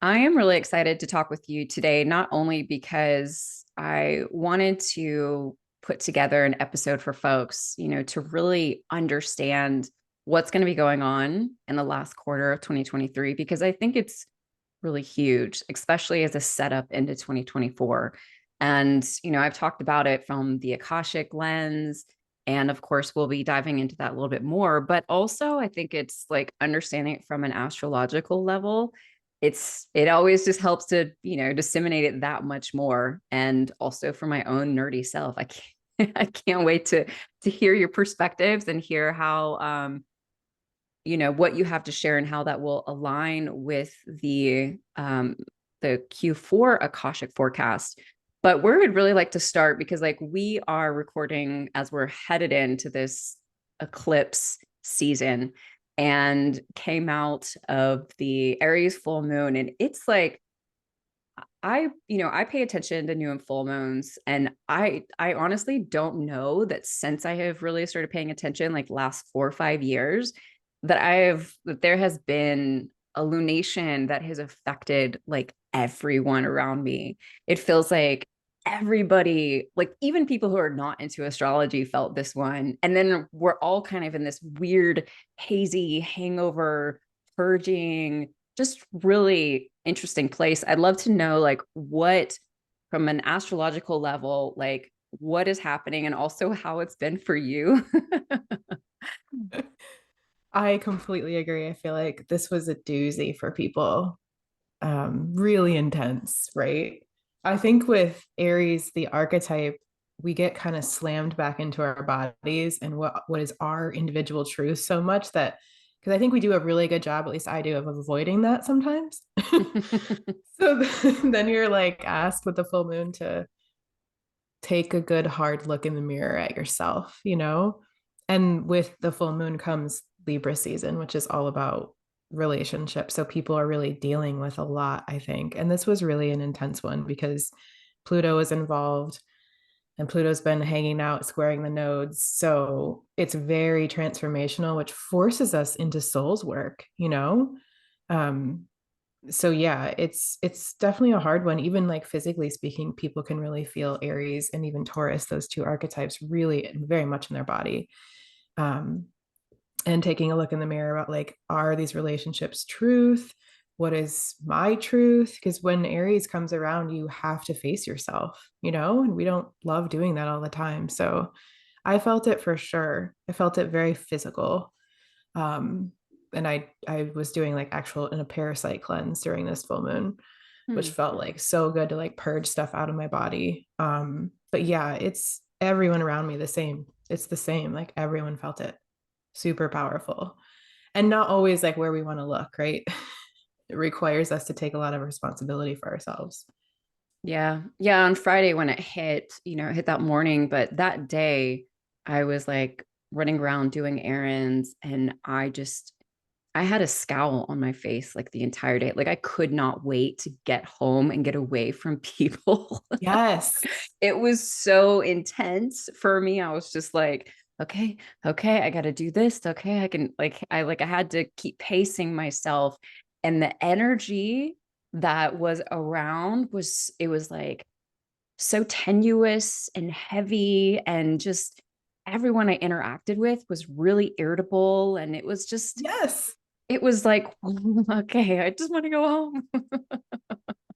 I am really excited to talk with you today, not only because I wanted to put together an episode for folks, to really understand what's going to be going on in the last quarter of 2023, because I think it's really huge, especially as a setup into 2024. And, I've talked about it from the Akashic lens. And of course, we'll be diving into that a little bit more. But also, I think it's like understanding it from an astrological level. It always just helps to, disseminate it that much more. And also for my own nerdy self, I can't I can't wait to hear your perspectives and hear how what you have to share and how that will align with the Q4 Akashic Forecast. But where we'd really like to start, because like we are recording as we're headed into this eclipse season and came out of the Aries full moon, and it's like I pay attention to new and full moons, and I honestly don't know that since I have really started paying attention, like last 4 or 5 years, that there has been a lunation that has affected like everyone around me. It feels like everybody, like even people who are not into astrology, felt this one. And then we're all kind of in this weird, hazy hangover, purging, just really interesting place. I'd love to know like what, from an astrological level, like what is happening and also how it's been for you. I completely agree. I feel like this was a doozy for people. Really intense, right? I think with Aries, the archetype, we get kind of slammed back into our bodies and what is our individual truth so much that because I think we do a really good job, at least I do, of avoiding that sometimes. So then you're like asked with the full moon to take a good hard look in the mirror at yourself, you know? And with the full moon comes Libra season, which is all about relationships. So people are really dealing with a lot, I think. And this was really an intense one because Pluto was involved and Pluto's been hanging out, squaring the nodes. So it's very transformational, which forces us into soul's work, you know? Um, so yeah, it's definitely a hard one. Even like physically speaking, people can really feel Aries and even Taurus, those two archetypes, really very much in their body. Um, and taking a look in the mirror about like, are these relationships truth? What is my truth? Because when Aries comes around, you have to face yourself, you know, and we don't love doing that all the time. So I felt it for sure. I felt it very physical. Um, and I was doing like actual in a parasite cleanse during this full moon, which Hmm. felt like so good to like purge stuff out of my body. But yeah, it's everyone around me the same. It's the same. Like everyone felt it. Super powerful. And not always like where we want to look, right? It requires us to take a lot of responsibility for ourselves. Yeah. Yeah. On Friday when it hit, it hit that morning, but that day I was like running around doing errands, and I had a scowl on my face like the entire day. Like I could not wait to get home and get away from people. Yes. It was so intense for me. I was just like, okay, okay, I got to do this. Okay, I can I had to keep pacing myself, and the energy that was around was like so tenuous and heavy, and just everyone I interacted with was really irritable, and Yes. it was like, okay, I just want to go home.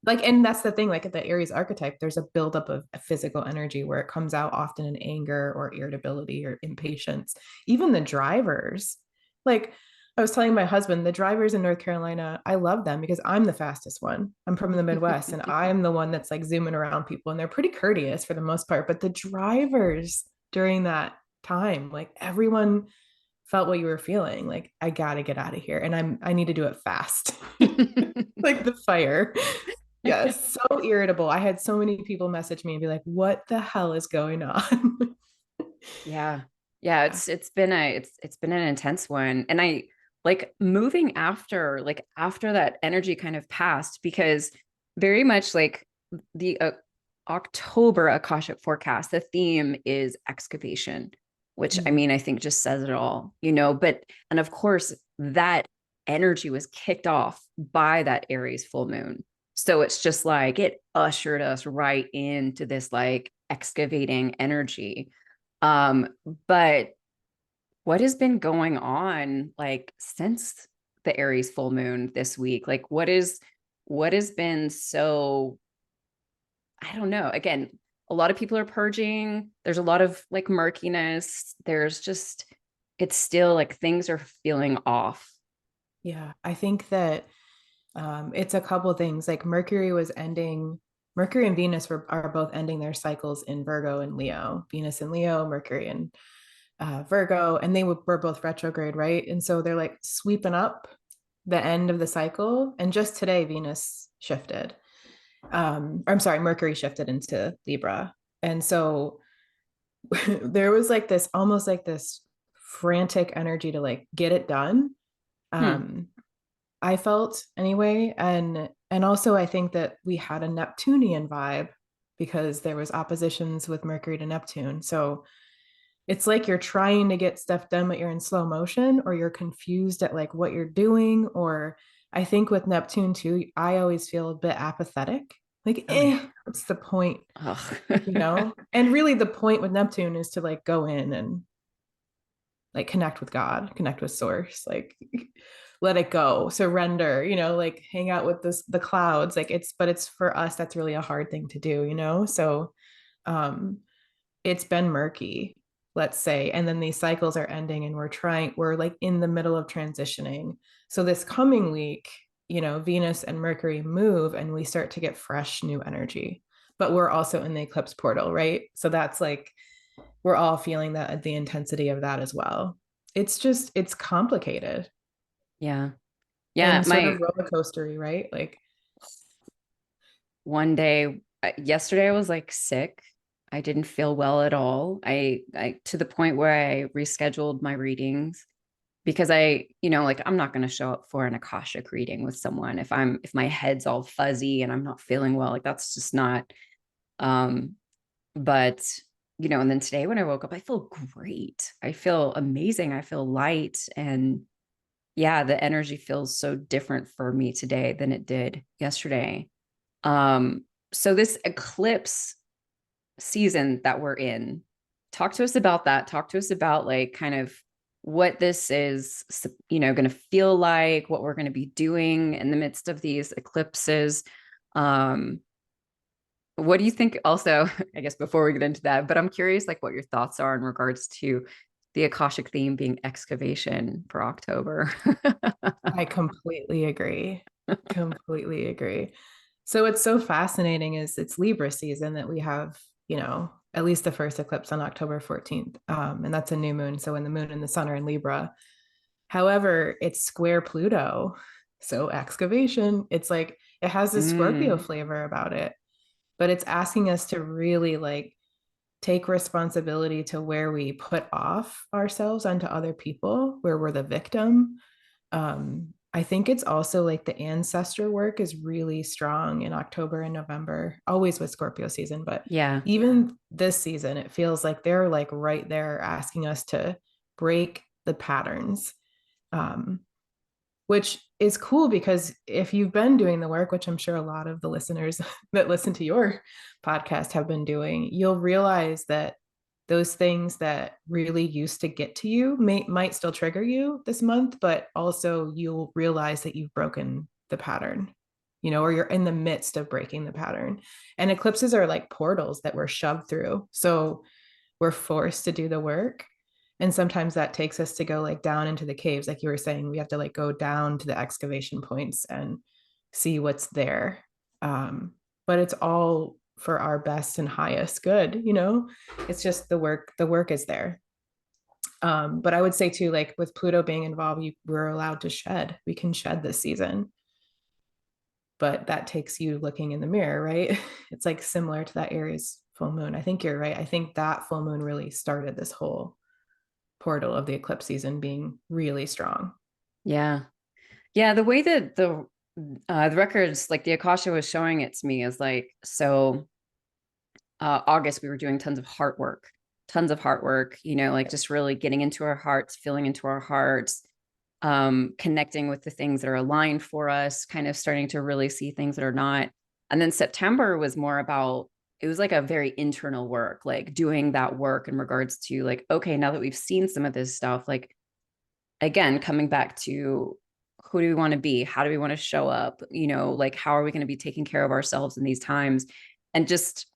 Like, and that's the thing, like the Aries archetype, there's a buildup of physical energy where it comes out often in anger or irritability or impatience. Even the drivers, like I was telling my husband, the drivers in North Carolina, I love them because I'm the fastest one. I'm from the Midwest and I'm the one that's like zooming around people and they're pretty courteous for the most part. But the drivers during that time, like everyone felt what you were feeling. Like, I gotta get out of here. And I need to do it fast. Like the fire. Yes, so irritable. I had so many people message me and be like, "What the hell is going on?" Yeah. Yeah, it's been an intense one. And I like moving after that energy kind of passed, because very much like the October Akashic Forecast, the theme is excavation, which I Mm. mean, I think just says it all, but and of course that energy was kicked off by that Aries full moon. So it's just like it ushered us right into this like excavating energy. Um, but what has been going on like since the Aries full moon this week? Like what has been so, I don't know. Again, a lot of people are purging. There's a lot of like murkiness. There's just, it's still like things are feeling off. Yeah, I think that it's a couple of things. Like Mercury and Venus are both ending their cycles in Virgo and Leo. Venus and Leo, Mercury and Virgo, and were both retrograde, right? And so they're like sweeping up the end of the cycle. And just today, Venus shifted. I'm sorry, Mercury shifted into Libra. And so there was like this almost like this frantic energy to like get it done. Hmm. Um, I felt anyway. And also I think that we had a Neptunian vibe because there was oppositions with Mercury to Neptune. So it's like you're trying to get stuff done, but you're in slow motion, or you're confused at like what you're doing. Or I think with Neptune too, I always feel a bit apathetic. Like, Oh yeah. what's the point? Ugh. You know? And really the point with Neptune is to like go in and like connect with God, connect with source, like let it go, surrender, like hang out with the clouds. Like but it's for us, that's really a hard thing to do. So um it's been murky, let's say. And then these cycles are ending and we're like in the middle of transitioning. So this coming week, Venus and Mercury move and we start to get fresh new energy. But we're also in the eclipse portal, right? So that's like we're all feeling that the intensity of that as well. It's complicated Yeah. Yeah. and sort of My roller coastery, right? Like, one day, yesterday I was like sick. I didn't feel well at all. I to the point where I rescheduled my readings because like I'm not going to show up for an Akashic reading with someone if my head's all fuzzy and I'm not feeling well. Like that's just not. Um, but and then today when I woke up, I feel great. I feel amazing. I feel light, and yeah, the energy feels so different for me today than it did yesterday. So this eclipse season that we're in, talk to us about that. Talk to us about like kind of what this is, going to feel like, what we're going to be doing in the midst of these eclipses. Um, what do you think also, I guess before we get into that, but I'm curious like what your thoughts are in regards to the Akashic theme being excavation for October. I completely agree. Completely agree. So it's so fascinating is it's Libra season that we have, at least the first eclipse on October 14th. And that's a new moon. So when the moon and the sun are in Libra. However, it's square Pluto. So excavation, it's like it has this Scorpio Mm, flavor about it, but it's asking us to really like take responsibility to where we put off ourselves onto other people, where we're the victim. I think it's also like the ancestor work is really strong in October and November, always with Scorpio season, but yeah. even this season, it feels like they're like right there asking us to break the patterns. Um, which is cool because if you've been doing the work, which I'm sure a lot of the listeners that listen to your podcast have been doing, you'll realize that those things that really used to get to you might still trigger you this month, but also you'll realize that you've broken the pattern, or you're in the midst of breaking the pattern. And eclipses are like portals that we're shoved through. So we're forced to do the work, and sometimes that takes us to go like down into the caves, like you were saying. We have to like go down to the excavation points and see what's there. But it's all for our best and highest good. It's just the work is there. But I would say too, like with Pluto being involved, we're allowed to shed. We can shed this season, but that takes you looking in the mirror, right? It's like similar to that Aries full moon. I think you're right. I think that full moon really started this whole portal of the eclipse season being really strong. Yeah. Yeah, the way that the records, like the Akasha was showing it to me is like, so August, we were doing tons of heart work, like just really getting into our hearts, feeling into our hearts. connecting with the things that are aligned for us, kind of starting to really see things that are not. And then September was more about, it was like a very internal work, like doing that work in regards to like, okay, now that we've seen some of this stuff, like, again, coming back to who do we want to be? How do we want to show up? You know, like, how are we going to be taking care of ourselves in these times? And just,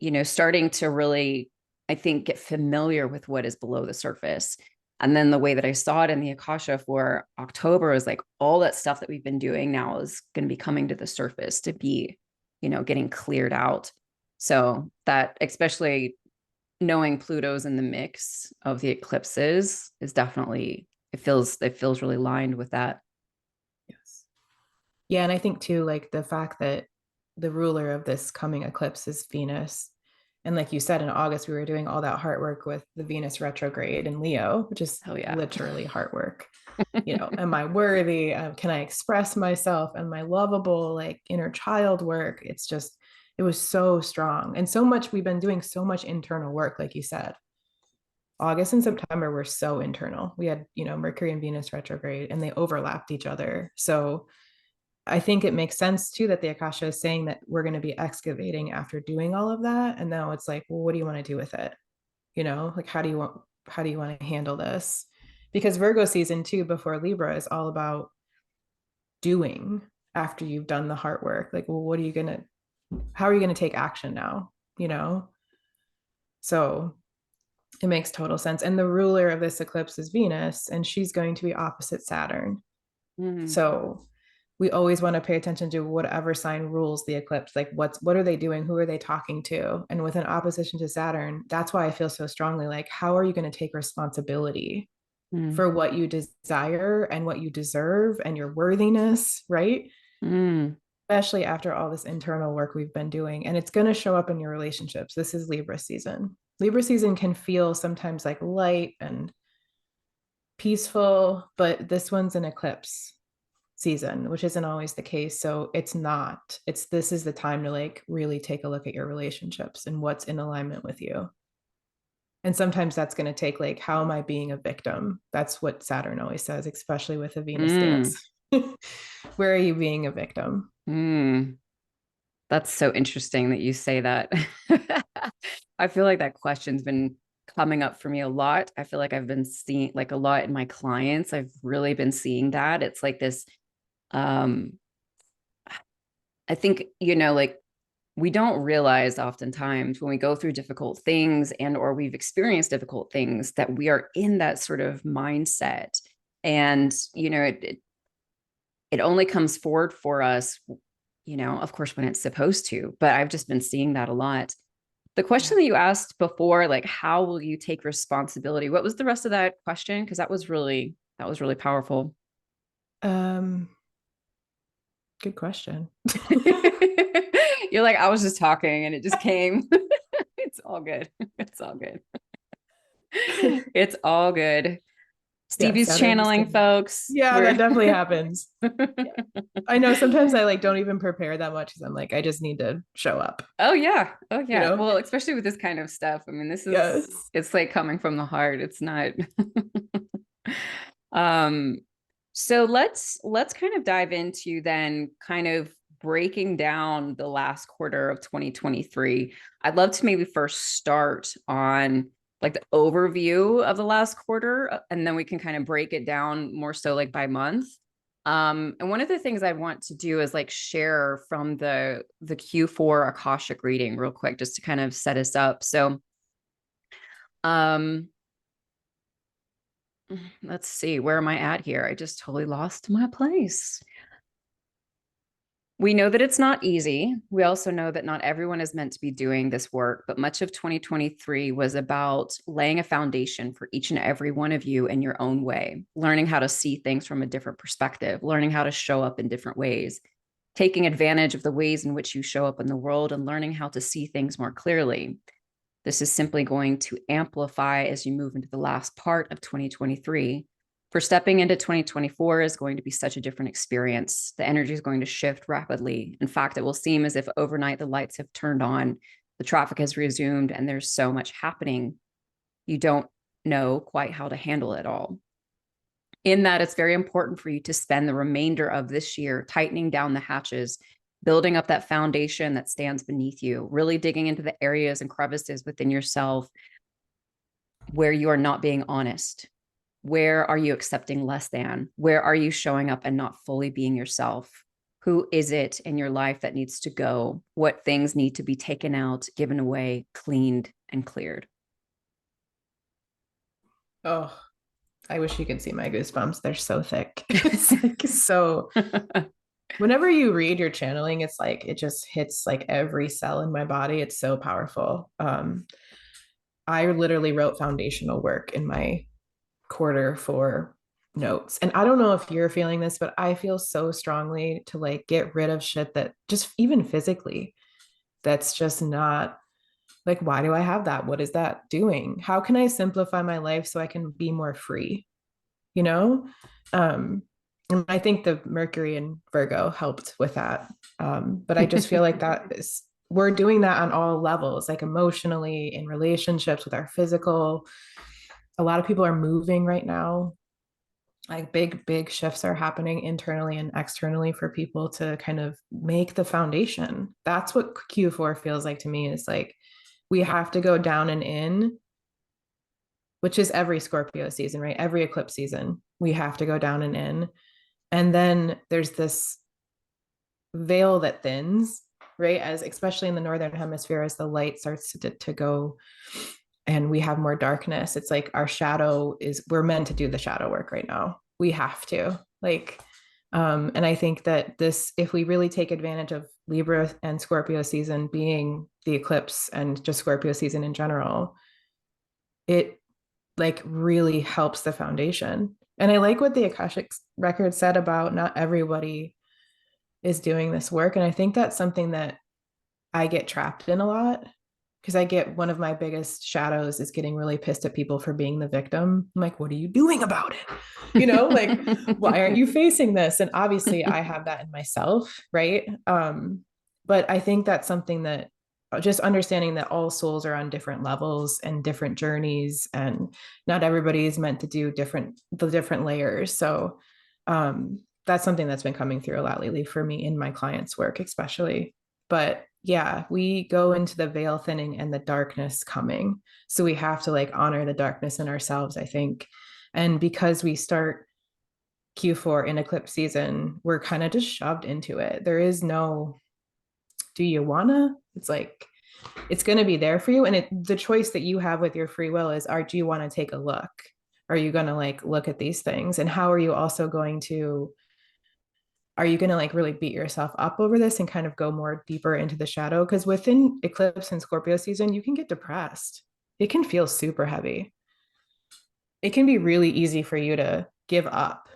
you know, starting to really, I think, get familiar with what is below the surface. And then the way that I saw it in the Akasha for October is like all that stuff that we've been doing now is going to be coming to the surface to be, you know, getting cleared out. So that, especially knowing Pluto's in the mix of the eclipses, is definitely, it feels really lined with that. Yes. Yeah, and I think too, like the fact that the ruler of this coming eclipse is Venus. And like you said, in August, we were doing all that heart work with the Venus retrograde in Leo, which is Oh yeah. literally heart work. You know, am I worthy? Can I express myself? Am I lovable? Like inner child work. It's just, it was so strong. And so much, we've been doing so much internal work, like you said. August and September were so internal. We had, you know, Mercury and Venus retrograde, and they overlapped each other. So I think it makes sense too that the Akasha is saying that we're going to be excavating after doing all of that. And now it's like, well, what do you want to do with it? You know, like how do you want to handle this? Because Virgo season too, before Libra, is all about doing after you've done the heart work. Like, well, what are you gonna, how are you gonna take action now? You know? So it makes total sense. And the ruler of this eclipse is Venus, and she's going to be opposite Saturn. Mm. So we always want to pay attention to whatever sign rules the eclipse. Like what are they doing? Who are they talking to? And with an opposition to Saturn, that's why I feel so strongly like, how are you going to take responsibility Mm. for what you desire and what you deserve and your worthiness, right? Mm. Especially after all this internal work we've been doing. And it's going to show up in your relationships. This is Libra season. Libra season can feel sometimes like light and peaceful, but this one's an eclipse season, which isn't always the case. So it's not, it's, this is the time to like really take a look at your relationships and what's in alignment with you. And sometimes that's going to take like, how am I being a victim? That's what Saturn always says, especially with the Venus Mm. dance. Where are you being a victim? Mm. That's so interesting that you say that. I feel like that question's been coming up for me a lot. I feel like I've been seeing like a lot in my clients. I've really been seeing that. It's like this, um, I think, you know, like we don't realize oftentimes when we go through difficult things and or we've experienced difficult things that we are in that sort of mindset. And, you know, it only comes forward for us, you know, of course, when it's supposed to, but I've just been seeing that a lot. The question Yeah. that you asked before, like, how will you take responsibility? What was the rest of that question? Because that was really powerful. Um, Good question. You're like, I was just talking and it just came. It's all good. It's all good. It's all good. Yeah, Stevie's Saturn just channeling, came in. folks. Yeah, We're that definitely happens. Yeah. I know sometimes I like don't even prepare that much because I'm like, I just need to show up, oh yeah. Oh you yeah. know? Well, especially with this kind of stuff. I mean, this is Yes. it's like coming from the heart. It's not um so let's kind of dive into then kind of breaking down the last quarter of 2023. I'd love to maybe first start on like the overview of the last quarter, and then we can kind of break it down more so like by month. And one of the things I want to do is like share from the Q4 Akashic reading real quick, just to kind of set us up. So, um, let's see, where am I at here? I just totally lost my place. We know that it's not easy. We also know that not everyone is meant to be doing this work, but much of 2023 was about laying a foundation for each and every one of you in your own way, learning how to see things from a different perspective, learning how to show up in different ways, taking advantage of the ways in which you show up in the world, and learning how to see things more clearly. This is simply going to amplify as you move into the last part of 2023. For stepping into 2024 is going to be such a different experience. The energy is going to shift rapidly. In fact, it will seem as if overnight the lights have turned on, the traffic has resumed, and there's so much happening. You don't know quite how to handle it all. in that it's very important for you to spend the remainder of this year tightening down the hatches, building up that foundation that stands beneath you, really digging into the areas and crevices within yourself where you are not being honest. Where are you accepting less than? Where are you showing up and not fully being yourself? Who is it in your life that needs to go? What things need to be taken out, given away, cleaned, and cleared? Oh, I wish you could see my goosebumps. They're so thick. It's like so whenever you read your channeling, it's like it just hits like every cell in my body. It's so powerful. I literally wrote foundational work in my Q4 notes. And I don't know if you're feeling this, but I feel so strongly to like get rid of shit that just even physically, that's just not like, why do I have that? What is that doing? How can I simplify my life so I can be more free? You know? And I think the Mercury and Virgo helped with that. But I just feel like we're doing that on all levels, like emotionally, in relationships, with our physical. A lot of people are moving right now. Like big shifts are happening internally and externally for people to kind of make the foundation. That's what Q4 feels like to me, is like we have to go down and in, which is every Scorpio season, right? Every eclipse season, we have to go down and in. And then there's this veil that thins, right? As especially in the northern hemisphere, as the light starts to go and we have more darkness, it's like our shadow is, we're meant to do the shadow work right now. We have to, like, and I think that this, if we really take advantage of Libra and Scorpio season being the eclipse and just Scorpio season in general, it like really helps the foundation. And I like what the Akashic record said about not everybody is doing this work. And I think that's something that I get trapped in a lot, because I get, one of my biggest shadows is getting really pissed at people for being the victim. I'm like, what are you doing about it? You know, like, why aren't you facing this? And obviously I have that in myself, right? But I think that's something that, just understanding that all souls are on different levels and different journeys, and not everybody is meant to do the different layers. So that's something that's been coming through a lot lately for me in my clients' work, especially. But yeah, we go into the veil thinning and the darkness coming. So we have to like honor the darkness in ourselves, I think. And because we start Q4 in eclipse season, we're kind of just shoved into it. There is no, do you wanna? It's like, it's going to be there for you. And the choice that you have with your free will is, do you want to take a look? Are you going to like look at these things? And how are you also going to, are you going to like really beat yourself up over this and kind of go more deeper into the shadow? Because within eclipse and Scorpio season, you can get depressed. It can feel super heavy. It can be really easy for you to give up.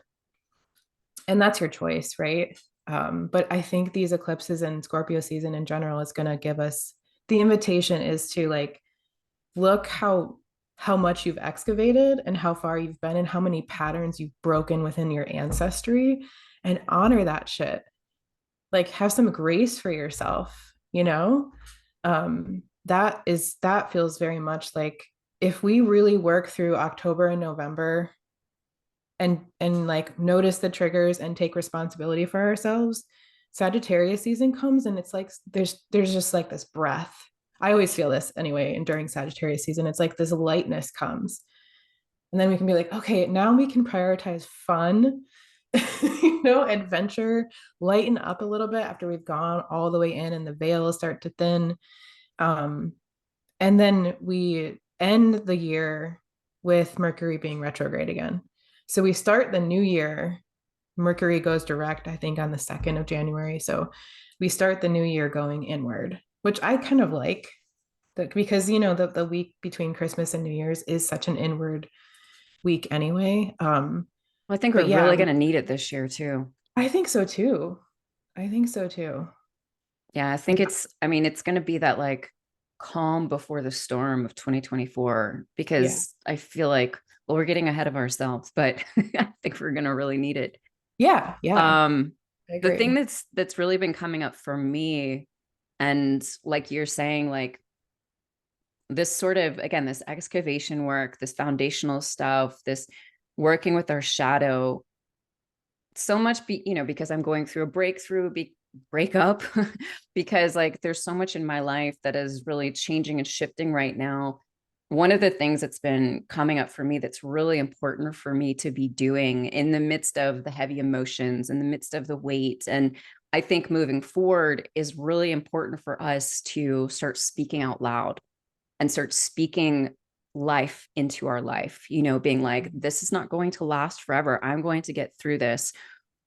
And that's your choice, right? But I think these eclipses and Scorpio season in general is going to give us, the invitation is to like look how much you've excavated and how far you've been and how many patterns you've broken within your ancestry, and honor that shit. Like have some grace for yourself, you know? That feels very much like, if we really work through October and November and like notice the triggers and take responsibility for ourselves, Sagittarius season comes and it's like there's just like this breath. I always feel this anyway, and during Sagittarius season, it's like this lightness comes. And then we can be like, okay, now we can prioritize fun, adventure, lighten up a little bit after we've gone all the way in and the veils start to thin. And then we end the year with Mercury being retrograde again. So we start the new year. Mercury goes direct, I think, on the 2nd of January. So we start the new year going inward, which I kind of like, because, the week between Christmas and New Year's is such an inward week anyway. I think we're really going to need it this year too. I think so too. Yeah, I think it's going to be that like calm before the storm of 2024, because I feel like, well, we're getting ahead of ourselves, but I think we're going to really need it. Yeah. The thing that's really been coming up for me, and like you're saying, like this sort of, again, this excavation work, this foundational stuff, this working with our shadow so much, because I'm going through a breakup, because like there's so much in my life that is really changing and shifting right now. One of the things that's been coming up for me that's really important for me to be doing in the midst of the heavy emotions, in the midst of the weight, and I think moving forward is really important for us to start speaking out loud and start speaking life into our life, being like, this is not going to last forever. I'm going to get through this.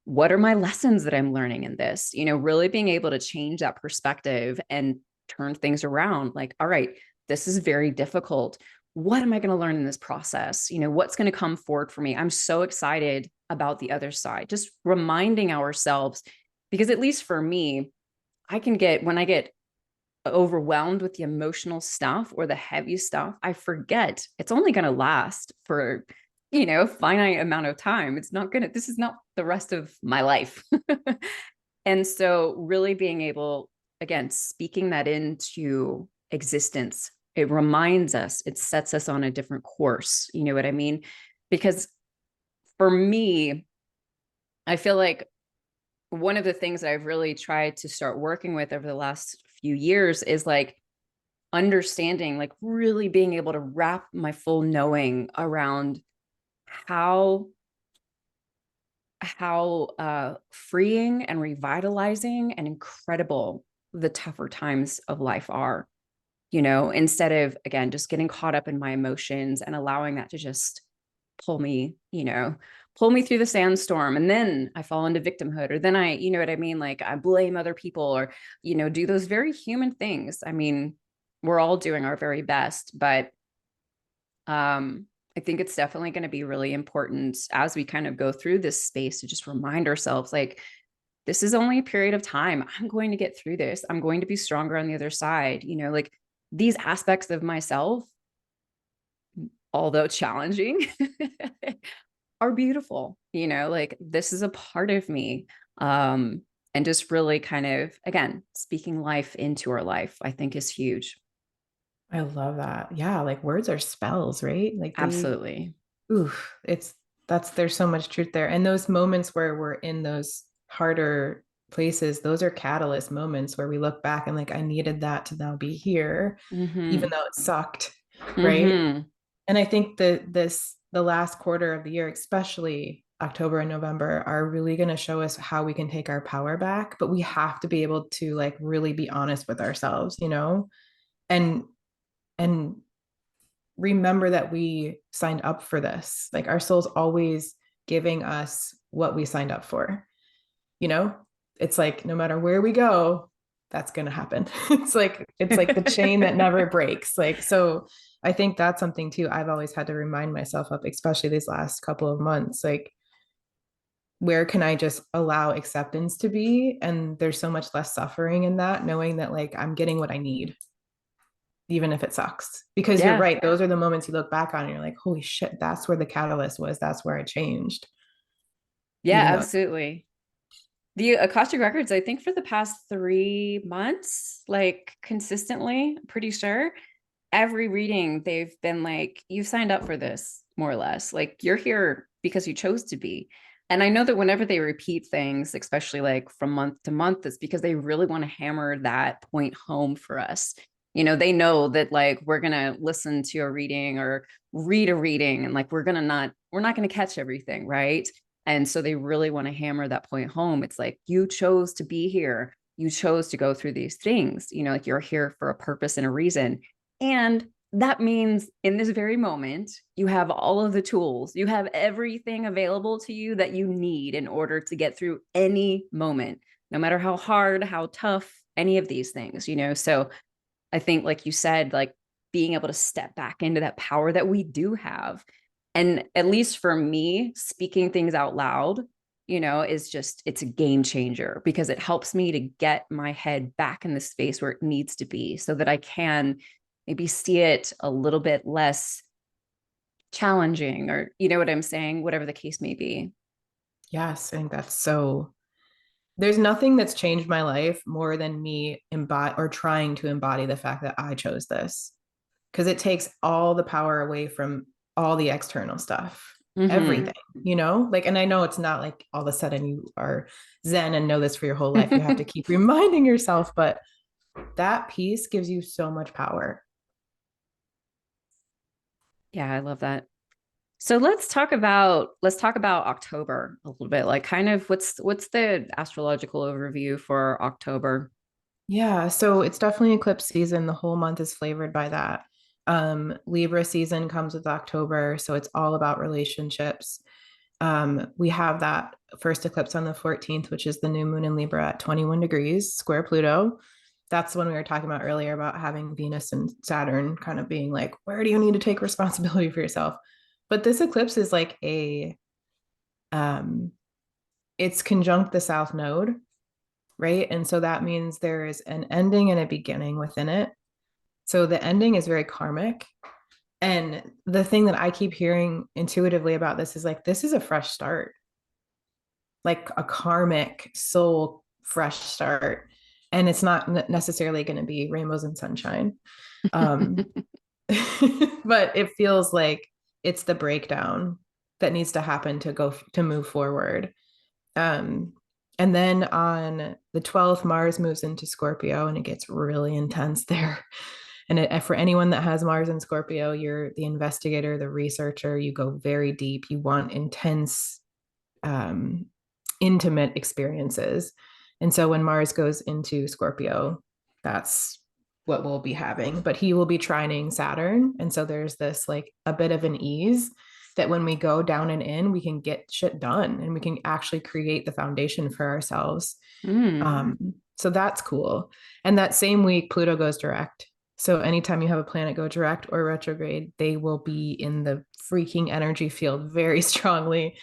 What are my lessons that I'm learning in this? Really being able to change that perspective and turn things around. Like, all right, this is very difficult. What am I going to learn in this process? What's going to come forward for me? I'm so excited about the other side, just reminding ourselves, because at least for me, when I get overwhelmed with the emotional stuff or the heavy stuff, I forget it's only going to last for, finite amount of time. This is not the rest of my life. And so really being able, again, speaking that into existence, it reminds us, it sets us on a different course. You know what I mean? Because for me, I feel like one of the things that I've really tried to start working with over the last few years is like understanding, like really being able to wrap my full knowing around how freeing and revitalizing and incredible the tougher times of life are, instead of, again, just getting caught up in my emotions and allowing that to just pull me, pull me through the sandstorm. And then I fall into victimhood, or then you know what I mean? Like I blame other people, or, do those very human things. I mean, we're all doing our very best, but I think it's definitely going to be really important as we kind of go through this space to just remind ourselves, like, this is only a period of time. I'm going to get through this. I'm going to be stronger on the other side. Like these aspects of myself, although challenging, are beautiful. Like this is a part of me. And just really kind of, again, speaking life into our life, I think is huge. I love that. Yeah, like words are spells, right? Like Absolutely. oof, there's so much truth there. And those moments where we're in those harder places, those are catalyst moments where we look back and like, I needed that to now be here, even Mm-hmm. though it sucked, right? Mm-hmm. And I think that the last quarter of the year, especially October and November, are really going to show us how we can take our power back. But we have to be able to like really be honest with ourselves, and and remember that we signed up for this. Like our soul's always giving us what we signed up for. You know, it's like no matter where we go, that's going to happen. It's like the chain that never breaks. Like, so I think that's something too I've always had to remind myself of, especially these last couple of months. Like, where can I just allow acceptance to be? And there's so much less suffering in that, knowing that like I'm getting what I need, even if it sucks. Because you're Yeah. right, those are the moments you look back on and you're like, holy shit, that's where the catalyst was. That's where it changed. Yeah, Even though, absolutely. The Akashic Records, I think for the past 3 months, like consistently, pretty sure every reading they've been like, you signed up for this, more or less. Like you're here because you chose to be. And I know that whenever they repeat things, especially like from month to month, it's because they really want to hammer that point home for us. They know that like we're gonna listen to a reading or read a reading, and like we're not gonna catch everything, right? And so they really want to hammer that point home. It's like you chose to be here. You chose to go through these things, like you're here for a purpose and a reason. And that means in this very moment, you have all of the tools, you have everything available to you that you need in order to get through any moment, no matter how hard, how tough, any of these things. So I think, like you said, like being able to step back into that power that we do have. And at least for me, speaking things out loud, it's a game changer because it helps me to get my head back in the space where it needs to be so that I can maybe see it a little bit less challenging, or you know what I'm saying, whatever the case may be. yes, I think that's so. There's nothing that's changed my life more than me embody or trying to embody the fact that I chose this, because it takes all the power away from all the external stuff. Hmm. everything, like, and I know it's not like all of a sudden you are Zen and know this for your whole life. You have to keep reminding yourself, but that piece gives you so much power. Yeah, I love that. So let's talk about October a little bit. Like kind of what's the astrological overview for October? Yeah, so it's definitely eclipse season. The whole month is flavored by that. Libra season comes with October, so it's all about relationships. We have that first eclipse on the 14th, which is the new moon in Libra at 21 degrees, square Pluto. That's the one we were talking about earlier about having Venus and Saturn kind of being like, where do you need to take responsibility for yourself? But this eclipse is like um, it's conjunct the South Node, right? And so that means there is an ending and a beginning within it. So the ending is very karmic. And the thing that I keep hearing intuitively about this is like, this is a fresh start, like a karmic soul fresh start. And it's not necessarily going to be rainbows and sunshine. Um, but it feels like it's the breakdown that needs to happen to move forward. Um, and then on the 12th, Mars moves into Scorpio and it gets really intense there. And for anyone that has Mars in Scorpio, you're the investigator, the researcher, you go very deep, you want intense, um, intimate experiences. And so when Mars goes into Scorpio, that's what we'll be having. But he will be trining Saturn. And so there's this like a bit of an ease that when we go down and in, we can get shit done and we can actually create the foundation for ourselves. Mm. So that's cool. And that same week, Pluto goes direct. So anytime you have a planet go direct or retrograde, they will be in the freaking energy field very strongly.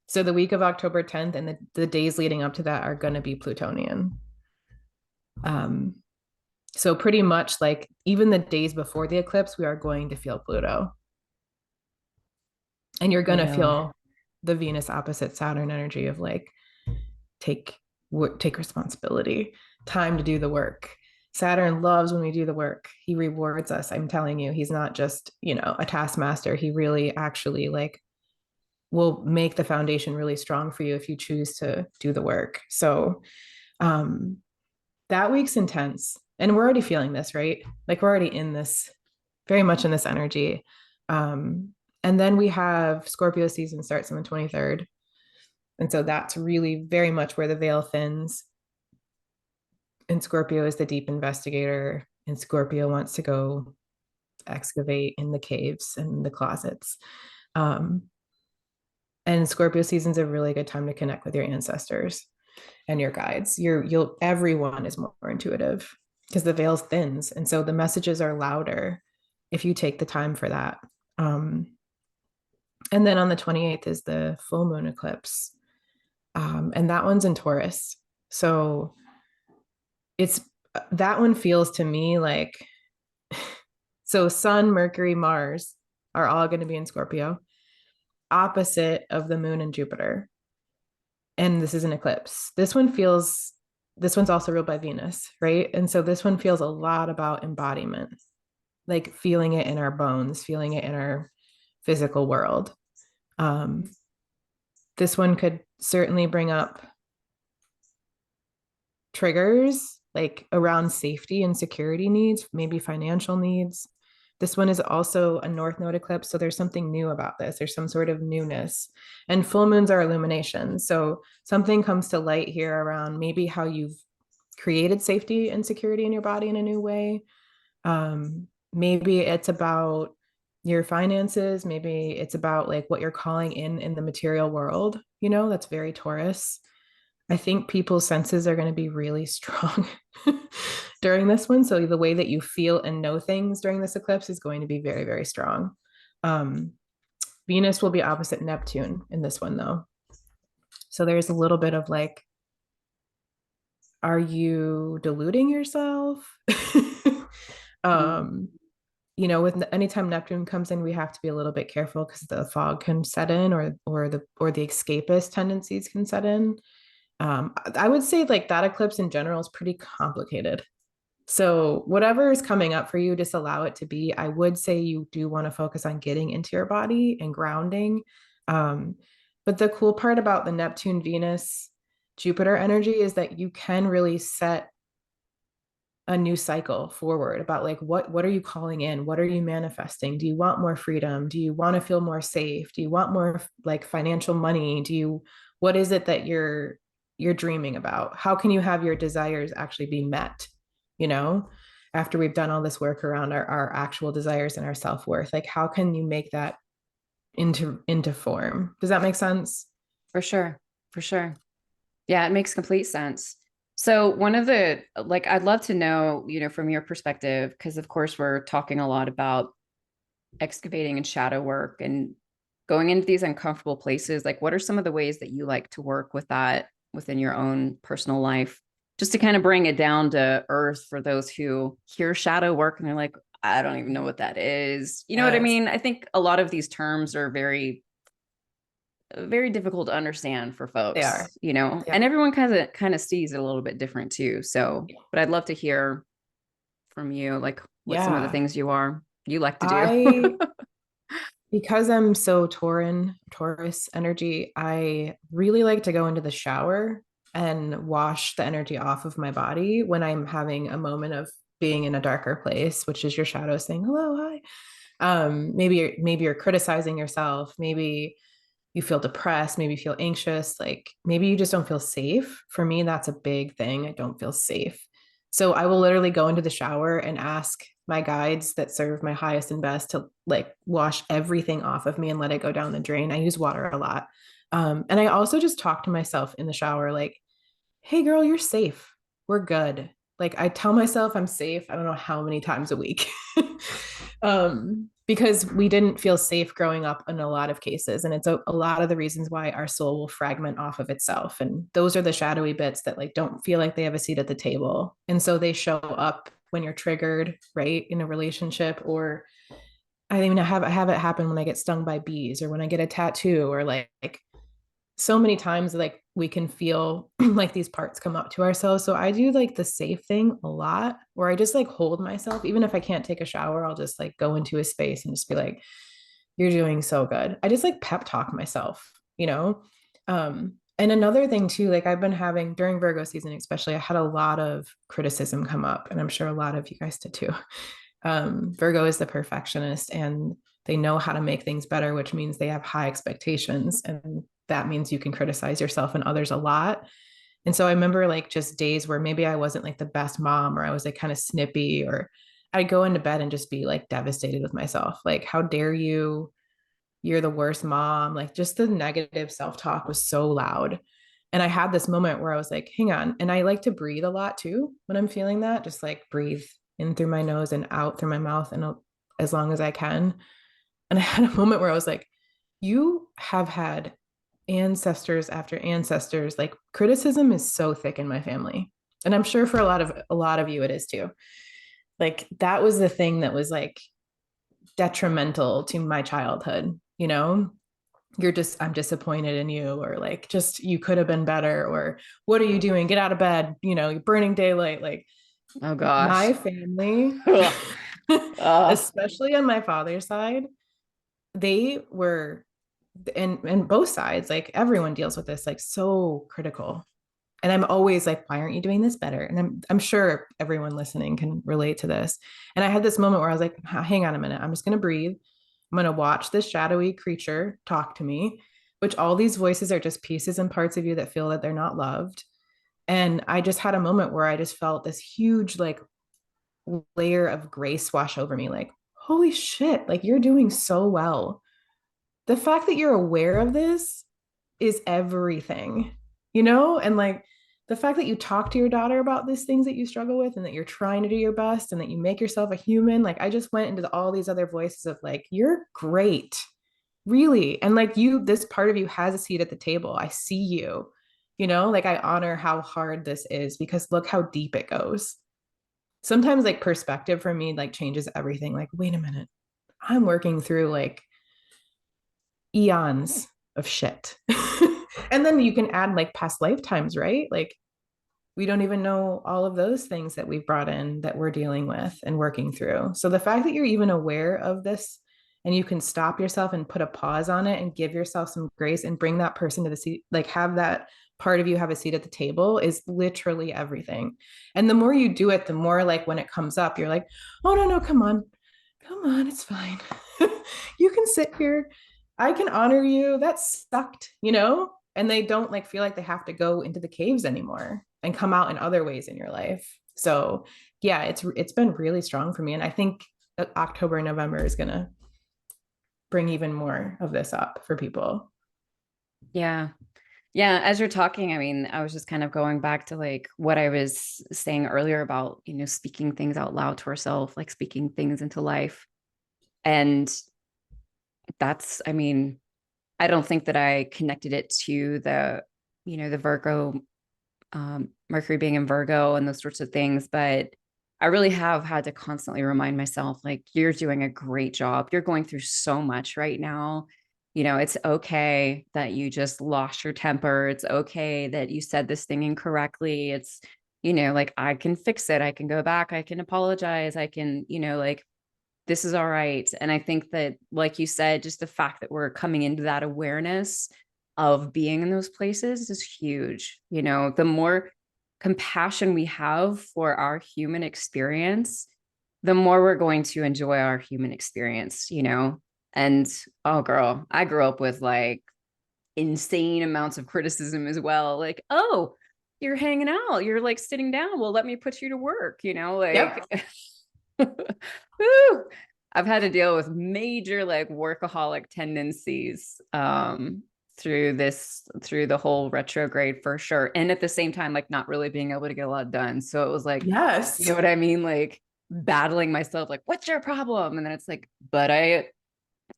So the week of October 10th and the days leading up to that are going to be Plutonian. Um, so pretty much like even the days before the eclipse, we are going to feel Pluto. And you're going to Really? feel the Venus opposite Saturn energy of like, take take responsibility, time to do the work. Saturn loves when we do the work. He rewards us. I'm telling you, he's not just, a taskmaster. He really actually like will make the foundation really strong for you if you choose to do the work. So um that week's intense. And we're already feeling this, right? Like we're already in this, very much in this energy. And then we have Scorpio season starts on the 23rd. And so that's really very much where the veil thins. And Scorpio is the deep investigator, and Scorpio wants to go excavate in the caves and the closets. Um, and Scorpio season's a really good time to connect with your ancestors and your guides. Everyone is more intuitive because the veil thins, and so the messages are louder if you take the time for that. Um, and then on the 28th is the full moon eclipse, and that one's in Taurus. So it's that one feels to me like so Sun, Mercury, Mars are all going to be in Scorpio, opposite of the moon and Jupiter. And this is an eclipse. This one's also ruled by Venus, right? And so this one feels a lot about embodiment, like feeling it in our bones, feeling it in our physical world. Um, this one could certainly bring up triggers like around safety and security needs, maybe financial needs. This one is also a North Node eclipse. So there's something new about this. There's some sort of newness. And full moons are illumination. So something comes to light here around maybe how you've created safety and security in your body in a new way. Maybe it's about your finances. Maybe it's about like what you're calling in the material world. That's very Taurus. I think people's senses are going to be really strong during this one. So the way that you feel and know things during this eclipse is going to be very, very strong. Um, Venus will be opposite Neptune in this one, though. So there's a little bit of like, are you deluding yourself? Mm. um, with anytime Neptune comes in, we have to be a little bit careful because the fog can set in, or the escapist tendencies can set in. I would say like that eclipse in general is pretty complicated. So whatever is coming up for you, just allow it to be. I would say you do want to focus on getting into your body and grounding. Um, but the cool part about the Neptune, Venus, Jupiter energy is that you can really set a new cycle forward about like what are you calling in, what are you manifesting, do you want more freedom, do you want to feel more safe, do you want more like financial money, do you, what is it that you're dreaming about, how can you have your desires actually be met, you know, after we've done all this work around our actual desires and our self-worth, like how can you make that into form? Does that make sense? For sure. For sure. Yeah, it makes complete sense. So one of the like I'd love to know, from your perspective, because of course we're talking a lot about excavating and shadow work and going into these uncomfortable places. Like what are some of the ways that you like to work with that within your own personal life? Just to kind of bring it down to earth for those who hear shadow work and they're like, I don't even know what that is. You know what I Yes, mean? I think a lot of these terms are very difficult to understand for they are. folks, Yeah. and everyone kind of sees it a little bit different too. So, but I'd love to hear from you, like what some of the Yeah. things you like to do. I Because I'm so Taurus energy, I really like to go into the shower and wash the energy off of my body when I'm having a moment of being in a darker place, which is your shadow saying hello, hi. Maybe you're criticizing yourself, maybe you feel depressed, maybe you feel anxious, like maybe you just don't feel safe. For me, that's a big thing. I don't feel safe. So I will literally go into the shower and ask my guides that serve my highest and best to like wash everything off of me and let it go down the drain. I use water a lot. And I also just talk to myself in the shower, like, hey, girl, you're safe. We're good. Like I tell myself I'm safe. I don't know how many times a week. Because we didn't feel safe growing up in a lot of cases. And it's a lot of the reasons why our soul will fragment off of itself. And those are the shadowy bits that like don't feel like they have a seat at the table. And so they show up when you're triggered, right? In a relationship, or I have it happen when I get stung by bees or when I get a tattoo, or like so many times like we can feel like these parts come up to ourselves. So I do like the safe thing a lot where I just like hold myself. Even if I can't take a shower, I'll just like go into a space and just be like, you're doing so good. I just like pep talk myself, you know? And another thing too, like I've been having during Virgo season, especially, I had a lot of criticism come up, and I'm sure a lot of you guys did too. Virgo is the perfectionist and they know how to make things better, which means they have high expectations. And that means you can criticize yourself and others a lot. And so I remember like just days where maybe I wasn't like the best mom, or I was like kind of snippy, or I'd go into bed and just be like devastated with myself. Like, how dare you? You're the worst mom. Like, just the negative self talk was so loud. And I had this moment where I was like, hang on. And I like to breathe a lot too when I'm feeling that, just like breathe in through my nose and out through my mouth, and as long as I can. And I had a moment where I was like, you have had ancestors after ancestors. Like, criticism is so thick in my family. And I'm sure for a lot of you it is too. Like, that was the thing that was like detrimental to my childhood, you know? I'm disappointed in you, or like, just, you could have been better, or what are you doing? Get out of bed, you're burning daylight. Like, Oh gosh. my family, Ugh. Ugh. especially on my father's side, they were, and both sides, like everyone deals with this, like so critical. And I'm always like, why aren't you doing this better? And I'm sure everyone listening can relate to this. And I had this moment where I was like, hang on a minute, I'm just going to breathe. I'm going to watch this shadowy creature talk to me, which all these voices are just pieces and parts of you that feel that they're not loved. And I just had a moment where I just felt this huge like layer of grace wash over me, like, holy shit, like you're doing so well. The fact that you're aware of this is everything, and like the fact that you talk to your daughter about these things that you struggle with, and that you're trying to do your best, and that you make yourself a human. Like, I just went into all these other voices of like, you're great, really. And like, this part of you has a seat at the table. I see you, like I honor how hard this is, because look how deep it goes. Sometimes like perspective for me like changes everything. Like, wait a minute, I'm working through like eons of shit. And then you can add like past lifetimes, right? Like, we don't even know all of those things that we've brought in that we're dealing with and working through. So the fact that you're even aware of this and you can stop yourself and put a pause on it and give yourself some grace and bring that person to the seat, like have that part of you have a seat at the table, is literally everything. And the more you do it, the more like when it comes up, you're like, oh no, no, come on, it's fine. You can sit here. I can honor you. That sucked, you know? And they don't like feel like they have to go into the caves anymore and come out in other ways in your life. So yeah, it's been really strong for me. And I think October and November is gonna bring even more of this up for people. Yeah. Yeah, as you're talking, I mean, I was just kind of going back to like what I was saying earlier about, speaking things out loud to ourselves, like speaking things into life. And that's, I mean, I don't think that I connected it to the Virgo, Mercury being in Virgo and those sorts of things, but I really have had to constantly remind myself, like, you're doing a great job. You're going through so much right now. It's okay that you just lost your temper. It's okay that you said this thing incorrectly. It's, like, I can fix it. I can go back. I can apologize. I can, like, this is all right. And I think that, like you said, just the fact that we're coming into that awareness of being in those places is huge. The more compassion we have for our human experience, the more we're going to enjoy our human experience. And oh, girl, I grew up with like insane amounts of criticism as well. Like, oh, you're hanging out, you're like sitting down. Well, let me put you to work, like, Yep. woo, I've had to deal with major like workaholic tendencies through the whole retrograde for sure. And at the same time, like not really being able to get a lot done. So it was like, you Yes. know what I mean? Like battling myself, like, what's your problem? And then it's like, but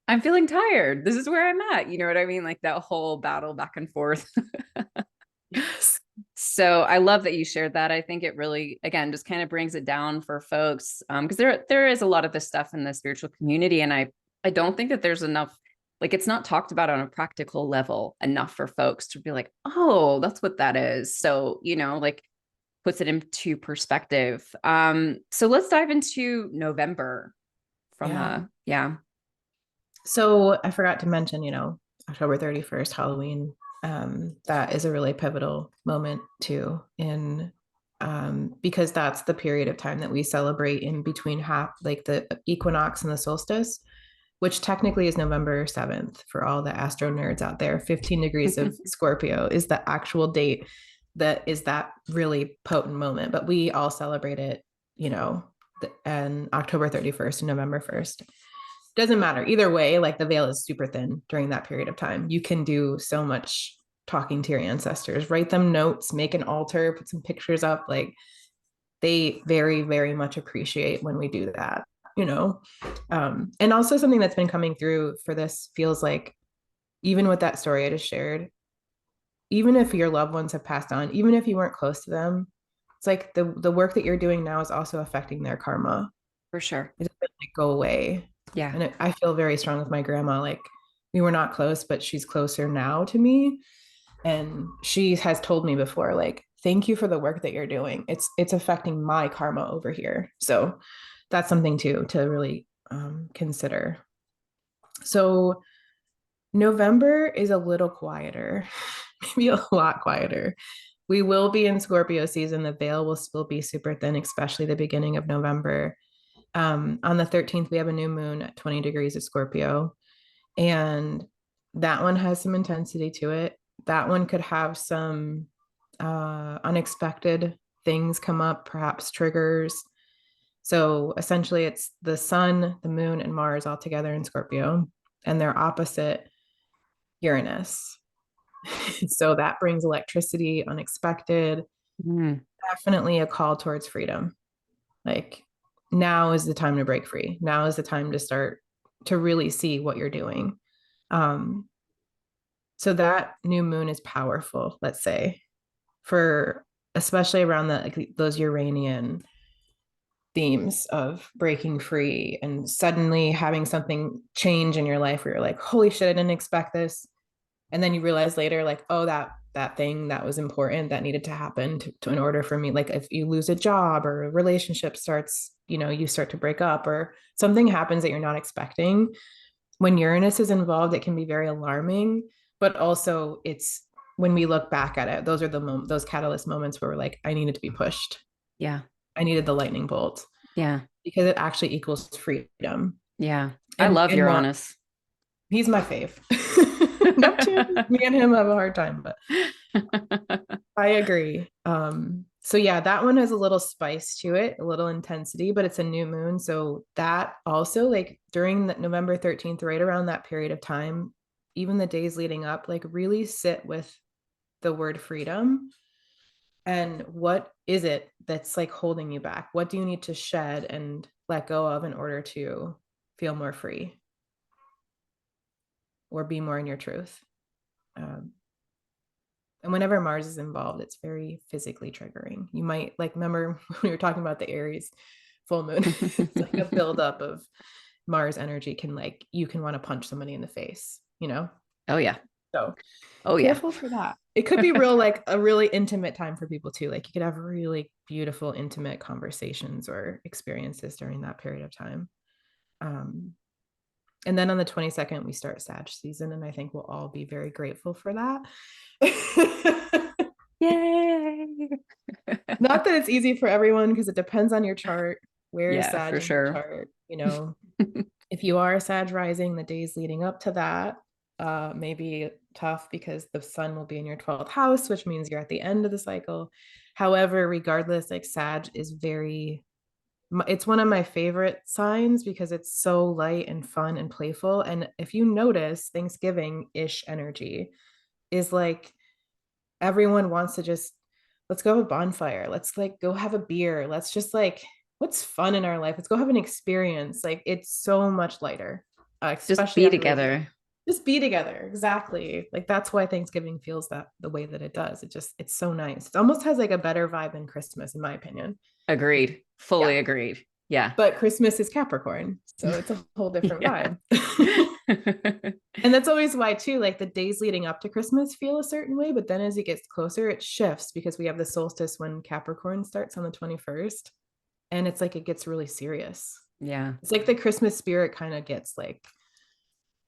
I'm feeling tired. This is where I'm at. You know what I mean? Like that whole battle back and forth. Yes. So I love that you shared that. I think it really, again, just kind of brings it down for folks, because there is a lot of this stuff in the spiritual community, and I don't think that there's enough, like it's not talked about on a practical level enough for folks to be like, oh, that's what that is. So like puts it into perspective. So let's dive into November from Yeah. yeah. So I forgot to mention, October 31st, Halloween. That is a really pivotal moment too, in because that's the period of time that we celebrate in between half, like the equinox and the solstice, which technically is November 7th for all the astro nerds out there. 15 degrees of Scorpio is the actual date that is that really potent moment. But we all celebrate it, and October 31st and November 1st. Doesn't matter. Either way, like the veil is super thin during that period of time. You can do so much talking to your ancestors, write them notes, make an altar, put some pictures up. Like they very, very much appreciate when we do that. And also something that's been coming through for this feels like, even with that story I just shared, even if your loved ones have passed on, even if you weren't close to them, it's like the work that you're doing now is also affecting their karma. For sure. It doesn't like go away. Yeah. And I feel very strong with my grandma. Like we were not close, but she's closer now to me. And she has told me before, like, thank you for the work that you're doing. It's affecting my karma over here. So that's something too to really consider. So November is a little quieter, maybe a lot quieter. We will be in Scorpio season. The veil will still be super thin, especially the beginning of November. On the 13th, we have a new moon at 20 degrees of Scorpio, and that one has some intensity to it. That one could have some unexpected things come up, perhaps triggers. So essentially, it's the sun, the moon, and Mars all together in Scorpio, and they're opposite Uranus. So that brings electricity, unexpected, Mm. definitely a call towards freedom. Like now is the time to break free. Now is the time to start to really see what you're doing. Um, so that new moon is powerful, let's say, for especially around like those Uranian themes of breaking free and suddenly having something change in your life where you're like, holy shit, I didn't expect this. And then you realize later, like, oh, that thing that was important that needed to happen to in order for me, like if you lose a job or a relationship starts, you start to break up or something happens that you're not expecting, when Uranus is involved, it can be very alarming, but also it's when we look back at it, those are those catalyst moments where we're like, I needed to be pushed. Yeah. I needed the lightning bolt Yeah. because it actually equals freedom. Yeah. I And love Mars, Uranus. he's my fave. Neptune, me and him have a hard time, but I agree. So yeah, that one has a little spice to it, a little intensity, but it's a new moon. So that also, like during the November 13th, right around that period of time, even the days leading up, like really sit with the word freedom and what is it that's like holding you back? What do you need to shed and let go of in order to feel more free or be more in your truth? Um, And whenever Mars is involved, it's very physically triggering. You might like remember when we were talking about the Aries full moon, it's like a buildup of Mars energy can like you can want to punch somebody in the face, you know? Oh yeah. So Oh yeah. careful for that. It could be real like a really intimate time for people too. Like you could have really beautiful, intimate conversations or experiences during that period of time. Um, and then on the 22nd, we start Sag season, and I think we'll all be very grateful for that. Yay. Not that it's easy for everyone because it depends on your chart. Where is Yeah, Sag for in your sure. chart? You know, if you are a Sag rising, the days leading up to that may be tough because the sun will be in your 12th house, which means you're at the end of the cycle. However, regardless, like Sag is very, it's one of my favorite signs because it's so light and fun and playful. And if you notice, Thanksgiving-ish energy is like everyone wants to just let's go have a bonfire, let's like go have a beer, let's just like what's fun in our life, let's go have an experience. Like it's so much lighter, Just especially be after like together. just be together. Exactly, like that's why Thanksgiving feels that the way that it does. It just it's so nice. It almost has like a better vibe than Christmas in my opinion. Agreed. Yeah, Fully agreed. Yeah. but Christmas is Capricorn, so it's a whole different Yeah. vibe. And that's always why too, like the days leading up to Christmas feel a certain way, but then as it gets closer, it shifts because we have the solstice when Capricorn starts on the 21st. And it's like it gets really serious. Yeah. It's like the Christmas spirit kind of gets like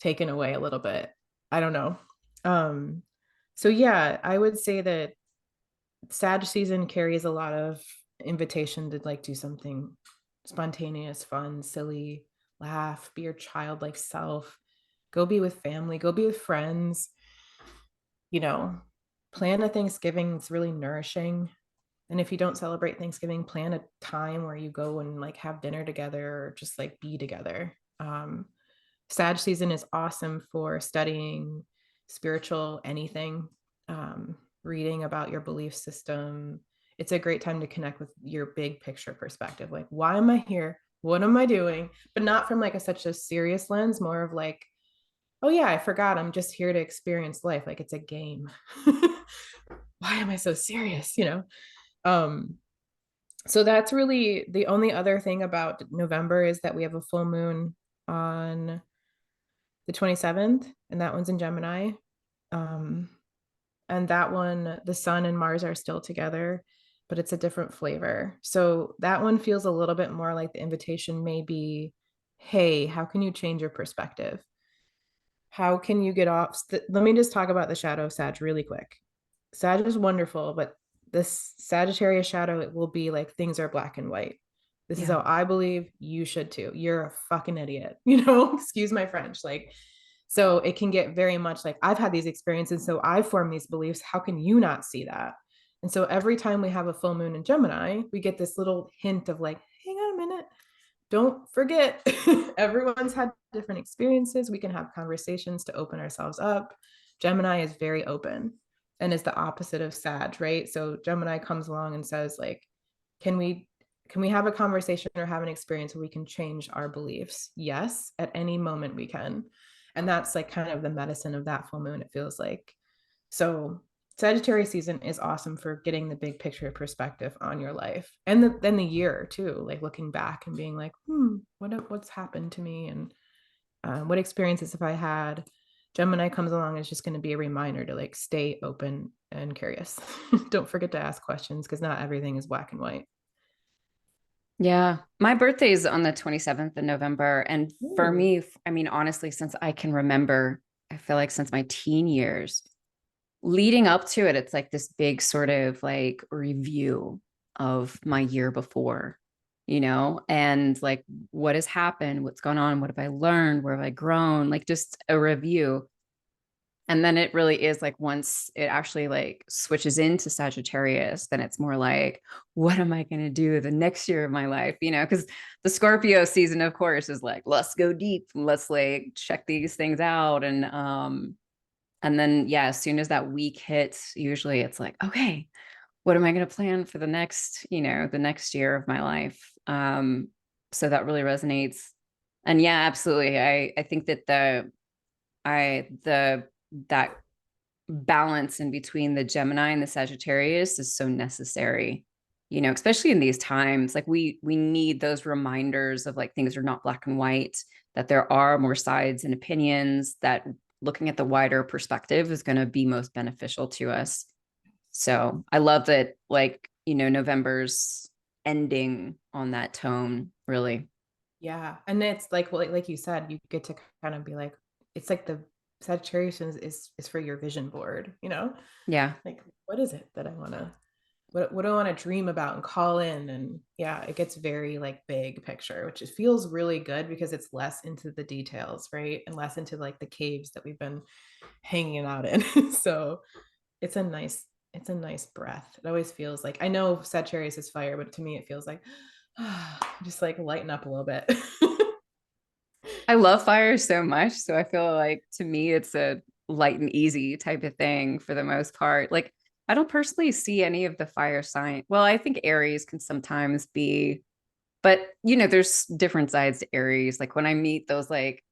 taken away a little bit. I don't know. Um, so yeah, I would say that Sag season carries a lot of invitation to like do something spontaneous, fun, silly, laugh, be your childlike self, go be with family, go be with friends, you know, plan a Thanksgiving that's really nourishing. And if you don't celebrate Thanksgiving, plan a time where you go and like have dinner together or just like be together. Sag season is awesome for studying spiritual anything, reading about your belief system. It's a great time to connect with your big picture perspective. Like, why am I here? What am I doing? But not from like such a serious lens, more of like, oh yeah, I forgot. I'm just here to experience life. Like it's a game. Why am I so serious? Um, so that's really the only other thing about November is that we have a full moon on the 27th, and that one's in Gemini. Um, and that one, the sun and Mars are still together, but it's a different flavor. So that one feels a little bit more like the invitation may be, hey, how can you change your perspective? How can you get off? Let me just talk about the shadow of Sag really quick. Sag is wonderful, but this Sagittarius shadow, it will be like things are black and white. This is Yeah. how I believe, you should too. You're a fucking idiot, excuse my French. Like, so it can get very much like I've had these experiences, so I form these beliefs. How can you not see that? And so every time we have a full moon in Gemini, we get this little hint of like, hang on a minute, don't forget, everyone's had different experiences. We can have conversations to open ourselves up. Gemini is very open and is the opposite of Sag, right? So Gemini comes along and says, like, can we have a conversation or have an experience where we can change our beliefs? Yes, at any moment we can. And that's like kind of the medicine of that full moon, it feels like. So Sagittarius season is awesome for getting the big picture perspective on your life, and then the year too, like looking back and being like, what's happened to me, and what experiences have I had. Gemini comes along is just going to be a reminder to like stay open and curious. Don't forget to ask questions because not everything is black and white. Yeah. My birthday is on the 27th of November. And for Ooh. me, I mean, honestly, since I can remember, I feel like since my teen years, leading up to it, it's like this big sort of like review of my year before, and like what has happened, what's gone on, what have I learned, where have I grown, like just a review. And then it really is like once it actually like switches into Sagittarius, then it's more like, what am I going to do the next year of my life? Because the Scorpio season, of course, is like, let's go deep, let's like check these things out. And then, yeah, as soon as that week hits, usually it's like, okay, what am I going to plan for the next year of my life? So that really resonates. And yeah, absolutely. I think that that balance in between the Gemini and the Sagittarius is so necessary, especially in these times. Like we need those reminders of like things are not black and white, that there are more sides and opinions, that looking at the wider perspective is going to be most beneficial to us. So I love that, like, November's ending on that tone, really. Yeah. And it's like, well, like you said, you get to kind of be like, it's like the Sagittarius is for your vision board, Yeah. like what is it that I want to, what do I want to dream about and call in? And yeah, it gets very like big picture, which it feels really good because it's less into the details, right? And less into like the caves that we've been hanging out in. So it's a nice, it's a nice breath. It always feels like, I know Sagittarius is fire, but to me it feels like just like lighten up a little bit. I love fire so much. So I feel like to me, it's a light and easy type of thing for the most part. Like, I don't personally see any of the fire sign. Well, I think Aries can sometimes be, but there's different sides to Aries. Like when I meet those like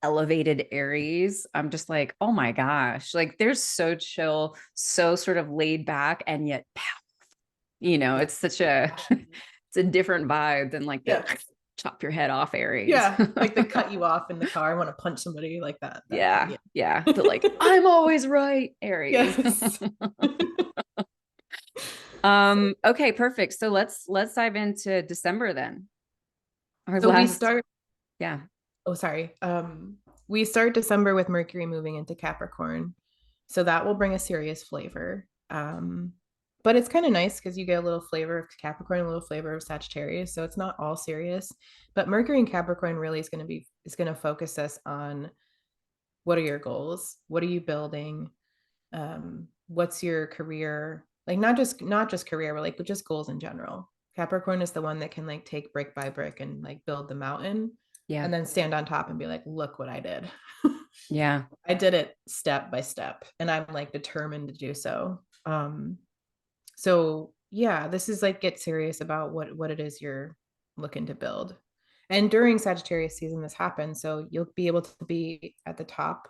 elevated Aries, I'm just like, oh my gosh, like they're so chill, so sort of laid back, and yet, Yeah. it's such a, it's a different vibe than like the Yeah. chop your head off Aries. Yeah. Like they cut you off in the car. I want to punch somebody like that. That kind. Yeah, Yeah. yeah. But like, I'm always right, Aries. Yes. So, Okay, perfect. So let's dive into December then. Our so we last, start, yeah, oh, sorry. We start December with Mercury moving into Capricorn. So that will bring a serious flavor. But it's kind of nice because you get a little flavor of Capricorn, a little flavor of Sagittarius. So it's not all serious. But Mercury in Capricorn really is going to focus us on what are your goals? What are you building? What's your career? Like not just career, but just goals in general. Capricorn is the one that can like take brick by brick and like build the mountain yeah, and then stand on top and be like, look what I did. yeah, I did it step by step and I'm like determined to do so. So yeah, this is like get serious about what it is you're looking to build. And during Sagittarius season, this happens. So you'll be able to be at the top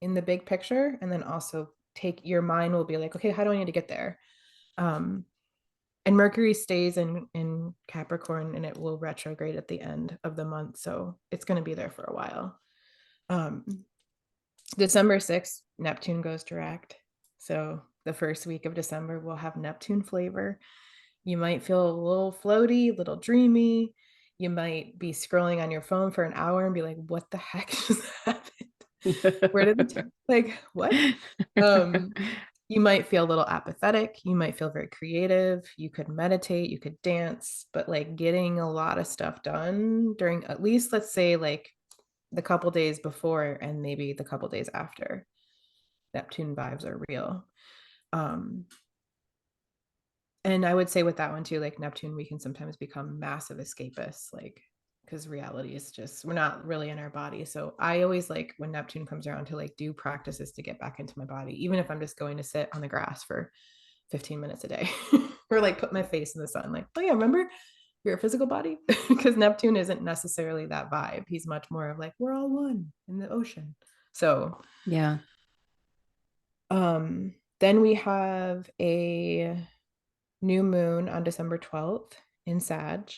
in the big picture and then also take your mind will be like, okay, how do I need to get there? Um, and Mercury stays in Capricorn and it will retrograde at the end of the month. So it's going to be there for a while. Um, December 6th, Neptune goes direct. So the first week of December will have Neptune flavor. You might feel a little floaty, a little dreamy. You might be scrolling on your phone for an hour and be like, what the heck just happened? Where did the like what? Um, you might feel a little apathetic. You might feel very creative. You could meditate, you could dance, but like getting a lot of stuff done during at least, let's say, like the couple days before and maybe the couple days after. Neptune vibes are real. Um, and I would say with that one too, like Neptune, we can sometimes become massive escapists, like because reality is just we're not really in our body. So I always like when Neptune comes around to like do practices to get back into my body, even if I'm just going to sit on the grass for 15 minutes a day or like put my face in the sun. Like, oh yeah, remember you're a physical body? Because Neptune isn't necessarily that vibe. He's much more of like we're all one in the ocean. So yeah, then we have a new moon on December 12th in Sag.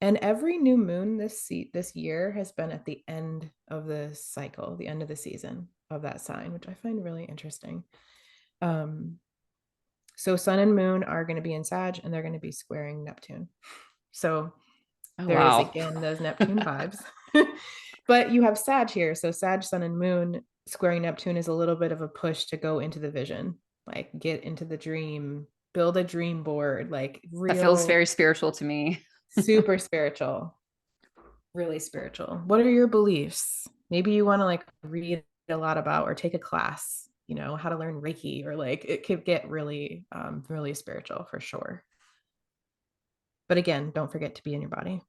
And every new moon this year has been at the end of the cycle, the end of the season of that sign, which I find really interesting. Um, so Sun and Moon are going to be in Sag and they're going to be squaring Neptune. So Oh, There is wow. again those Neptune vibes. But you have Sag here. So Sag, Sun, and Moon squaring Neptune is a little bit of a push to go into the vision, like get into the dream, build a dream board, like That feels real very spiritual to me. super spiritual, really spiritual. What are your beliefs? Maybe you want to like read a lot about or take a class, you know, how to learn Reiki, or like it could get really, really spiritual for sure. But again, don't forget to be in your body.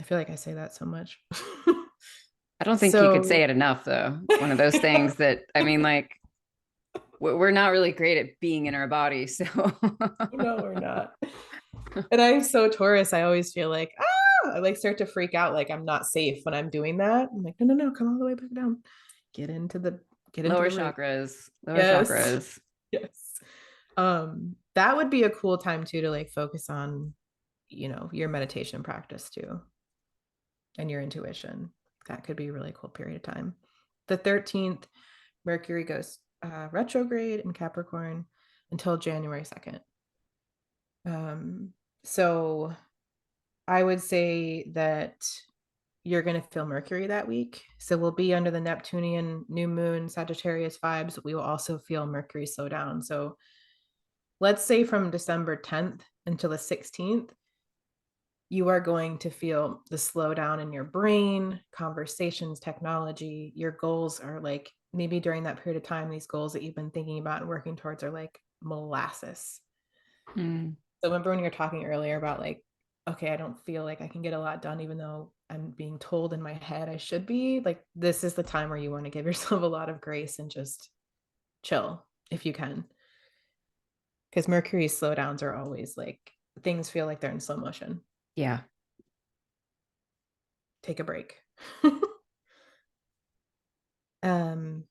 I feel like I say that so much. I don't think you could say So it enough, though. It's one of those things that, I mean, like, we're not really great at being in our body. So, no, we're not. And I'm so Taurus, I always feel like, I like start to freak out, like I'm not safe when I'm doing that. I'm like, no, no, no, come all the way back down. Get into the lower root. chakras, lower Yes. chakras. Yes. That would be a cool time too to like focus on, you know, your meditation practice too, and your intuition. That could be a really cool period of time. The 13th, Mercury goes retrograde in Capricorn until January 2nd. So I would say that you're going to feel Mercury that week. So we'll be under the Neptunian new moon Sagittarius vibes. We will also feel Mercury slow down. So let's say from December 10th until the 16th, you are going to feel the slowdown in your brain, conversations, technology. Your goals are like, maybe during that period of time, these goals that you've been thinking about and working towards are like molasses. Mm. So remember when you were talking earlier about like, okay, I don't feel like I can get a lot done, even though I'm being told in my head I should be. Like, this is the time where you want to give yourself a lot of grace and just chill if you can. Because Mercury's slowdowns are always like, things feel like they're in slow motion. Yeah. Take a break. um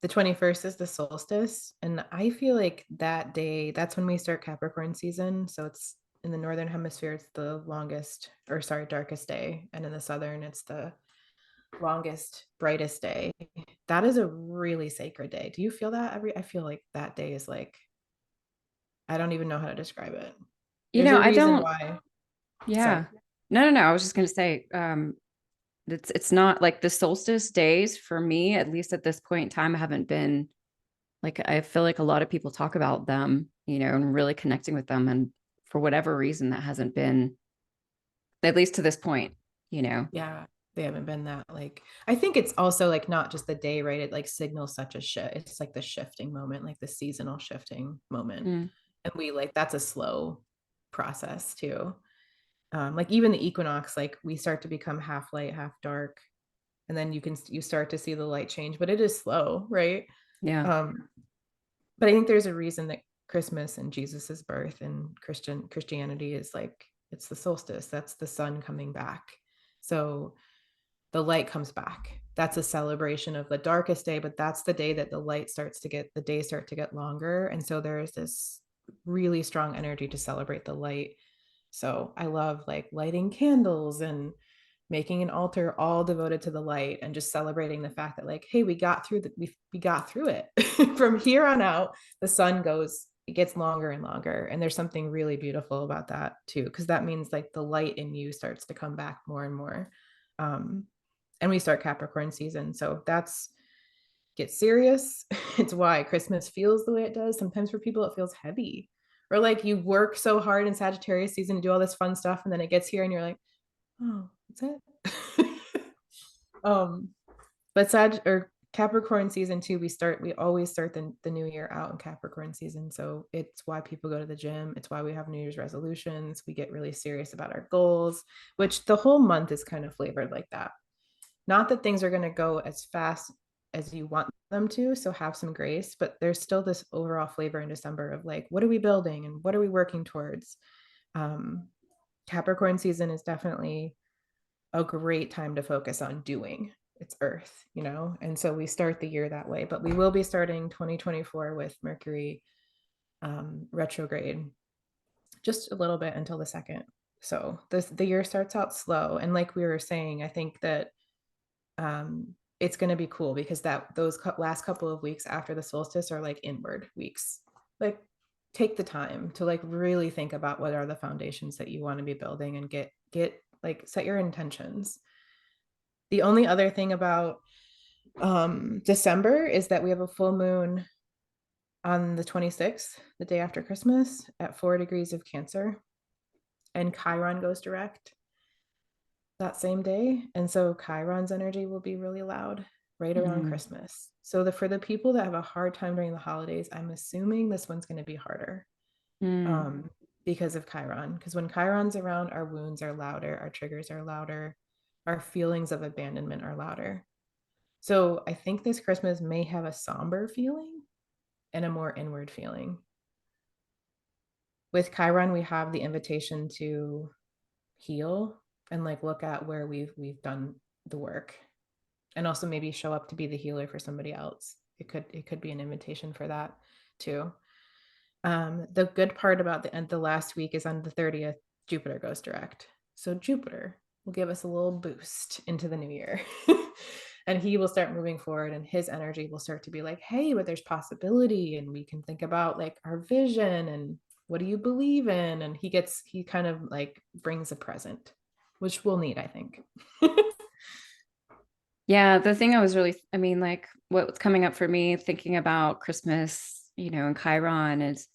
the 21st is the solstice, and I feel like that day, that's when we start Capricorn season. So it's in the northern hemisphere, it's the longest, or sorry, darkest day, and in the southern it's the longest, brightest day. That is a really sacred day. Do you feel that? I feel like that day is like, I don't even know how to describe it. There's a I reason don't, why. Sorry. yeah. No, no, no. I was just going to say, it's not like the solstice days for me, at least at this point in time, I haven't been like, I feel like a lot of people talk about them, and really connecting with them. And for whatever reason, that hasn't been, at least to this point. Yeah, they haven't been that like, I think it's also like not just the day, right? It like signals such a shift. It's like the shifting moment, like the seasonal shifting moment. Mm, And we like, that's a slow process too. Like even the equinox, like we start to become half light, half dark, and then you start to see the light change, but it is slow, right? yeah. Um, but I think there's a reason that Christmas and Jesus's birth and Christianity is like, it's the solstice. That's the sun coming back. So the light comes back. That's a celebration of the darkest day, but that's the day that the days start to get longer. And so there's this really strong energy to celebrate the light. So I love like lighting candles and making an altar all devoted to the light, and just celebrating the fact that like, hey, we got through we got through it. From here on out, the sun goes, it gets longer and longer, and there's something really beautiful about that too, because that means like the light in you starts to come back more and more. um and we start Capricorn season, so that's, get serious. It's why Christmas feels the way it does. Sometimes for people it feels heavy, or like you work so hard in Sagittarius season to do all this fun stuff, and then it gets here and you're like, oh, that's it. um but Sag or Capricorn season too, we always start the new year out in Capricorn season. So it's why people go to the gym. It's why we have New Year's resolutions. We get really serious about our goals, which the whole month is kind of flavored like that. Not that things are going to go as fast as you want them to, so have some grace, but there's still this overall flavor in December of like, what are we building and what are we working towards? Um, Capricorn season is definitely a great time to focus on doing. It's Earth, and so we start the year that way. But we will be starting 2024 with Mercury retrograde just a little bit until the second. So the year starts out slow, and like we were saying, I think that it's going to be cool because that those last couple of weeks after the solstice are like inward weeks. Like take the time to like really think about what are the foundations that you want to be building, and get like set your intentions. The only other thing about December is that we have a full moon on the 26th, the day after Christmas, at 4 degrees of Cancer, and Chiron goes direct that same day. And so Chiron's energy will be really loud right around Mm. Christmas. So for the people that have a hard time during the holidays, I'm assuming this one's going to be harder, Mm. um, because of Chiron. Because when Chiron's around, our wounds are louder, our triggers are louder, our feelings of abandonment are louder. So I think this Christmas may have a somber feeling and a more inward feeling. With Chiron, we have the invitation to heal and like look at where we've done the work, and also maybe show up to be the healer for somebody else. It could be an invitation for that too. The good part about the last week is on the 30th, Jupiter goes direct. So Jupiter will give us a little boost into the new year. And he will start moving forward, and his energy will start to be like, hey, but there's possibility, and we can think about like our vision and what do you believe in? And he kind of like brings a present, which we'll need, I think. Yeah, the thing I was really, I mean, like what's coming up for me thinking about Christmas, and Chiron is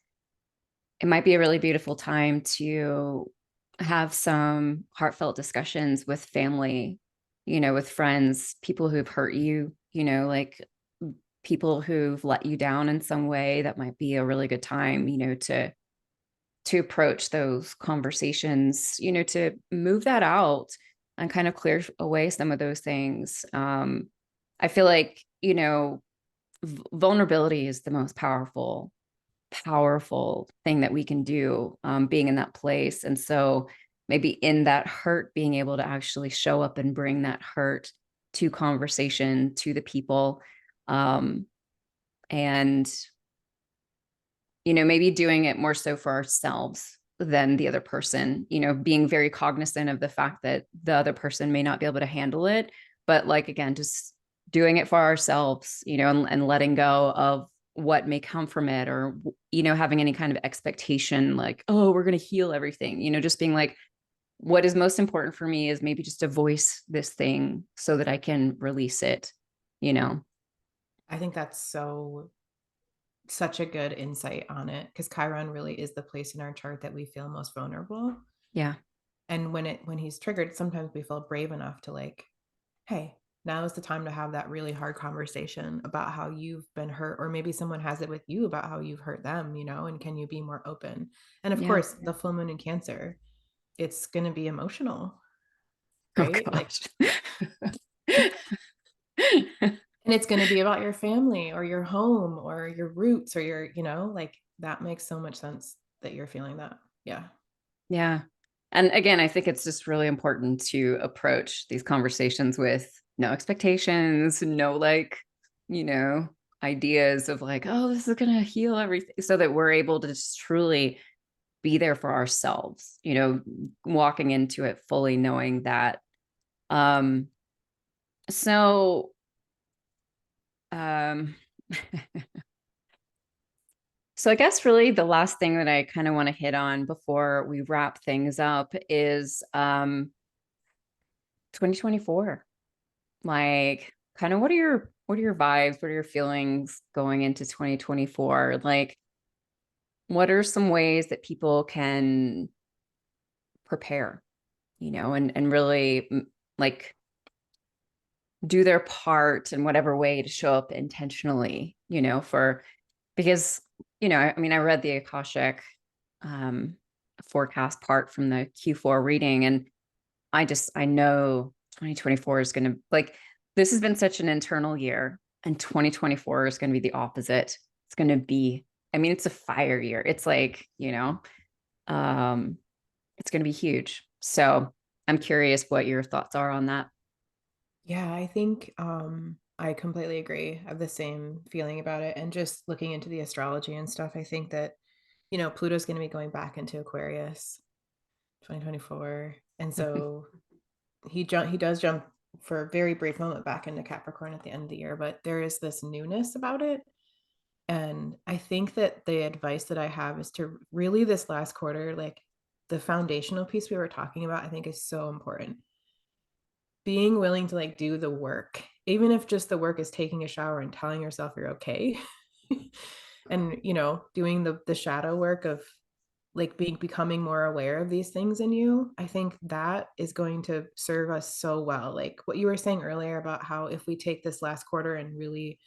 it might be a really beautiful time to have some heartfelt discussions with family, with friends, people who've hurt you, like people who've let you down in some way. That might be a really good time, to approach those conversations, to move that out and kind of clear away some of those things. I feel like, vulnerability is the most powerful thing that we can do, being in that place. And so maybe in that hurt, being able to actually show up and bring that hurt to conversation to the people. And maybe doing it more so for ourselves than the other person, being very cognizant of the fact that the other person may not be able to handle it. But like, again, just doing it for ourselves, and letting go of what may come from it, or, having any kind of expectation like, oh, we're going to heal everything, just being like, what is most important for me is maybe just to voice this thing so that I can release it, you know? I think that's such a good insight on it, because Chiron really is the place in our chart that we feel most vulnerable. Yeah. And when he's triggered, sometimes we feel brave enough to like, hey, now is the time to have that really hard conversation about how you've been hurt, or maybe someone has it with you about how you've hurt them, and can you be more open? And of Yeah. course, the full moon in Cancer, it's going to be emotional, Oh right? Like, gosh. and it's going to be about your family or your home or your roots or your, like that makes so much sense that you're feeling that. Yeah. Yeah. And again, I think it's just really important to approach these conversations with no expectations, no like, you know, ideas of like, oh, this is going to heal everything, so that we're able to just truly be there for ourselves, walking into it fully knowing that. Um, so, um, So I guess really the last thing that I kind of want to hit on before we wrap things up is 2024. Like, kind of what are your vibes? What are your feelings going into 2024? Like, what are some ways that people can prepare, and really like do their part in whatever way to show up intentionally, because, I mean, I read the Akashic um, forecast part from the Q4 reading, and I know 2024 is going to like, this has been such an internal year, and 2024 is going to be the opposite. It's going to be, I mean, it's a fire year. It's like, um, it's going to be huge. So I'm curious what your thoughts are on that. Yeah, I think I completely agree. I have the same feeling about it. And just looking into the astrology and stuff, I think that, Pluto's going to be going back into Aquarius 2024. And so he does jump for a very brief moment back into Capricorn at the end of the year, but there is this newness about it And I think that the advice that I have is to really, this last quarter, like the foundational piece we were talking about, I think is so important. Being willing to like do the work, even if just the work is taking a shower and telling yourself you're okay. And, you know, doing the shadow work of like becoming more aware of these things in you, I think that is going to serve us so well. Like what you were saying earlier about how if we take this last quarter and really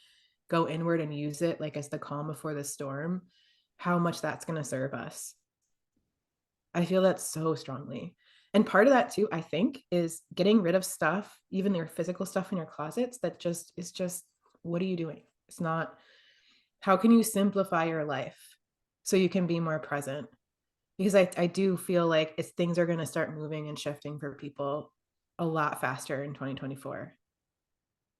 go inward and use it like as the calm before the storm, how much that's going to serve us. I feel that so strongly. And part of that too, I think, is getting rid of stuff, even your physical stuff in your closets that just is just, what are you doing? It's not, how can you simplify your life so you can be more present? Because I do feel like it's, things are going to start moving and shifting for people a lot faster in 2024.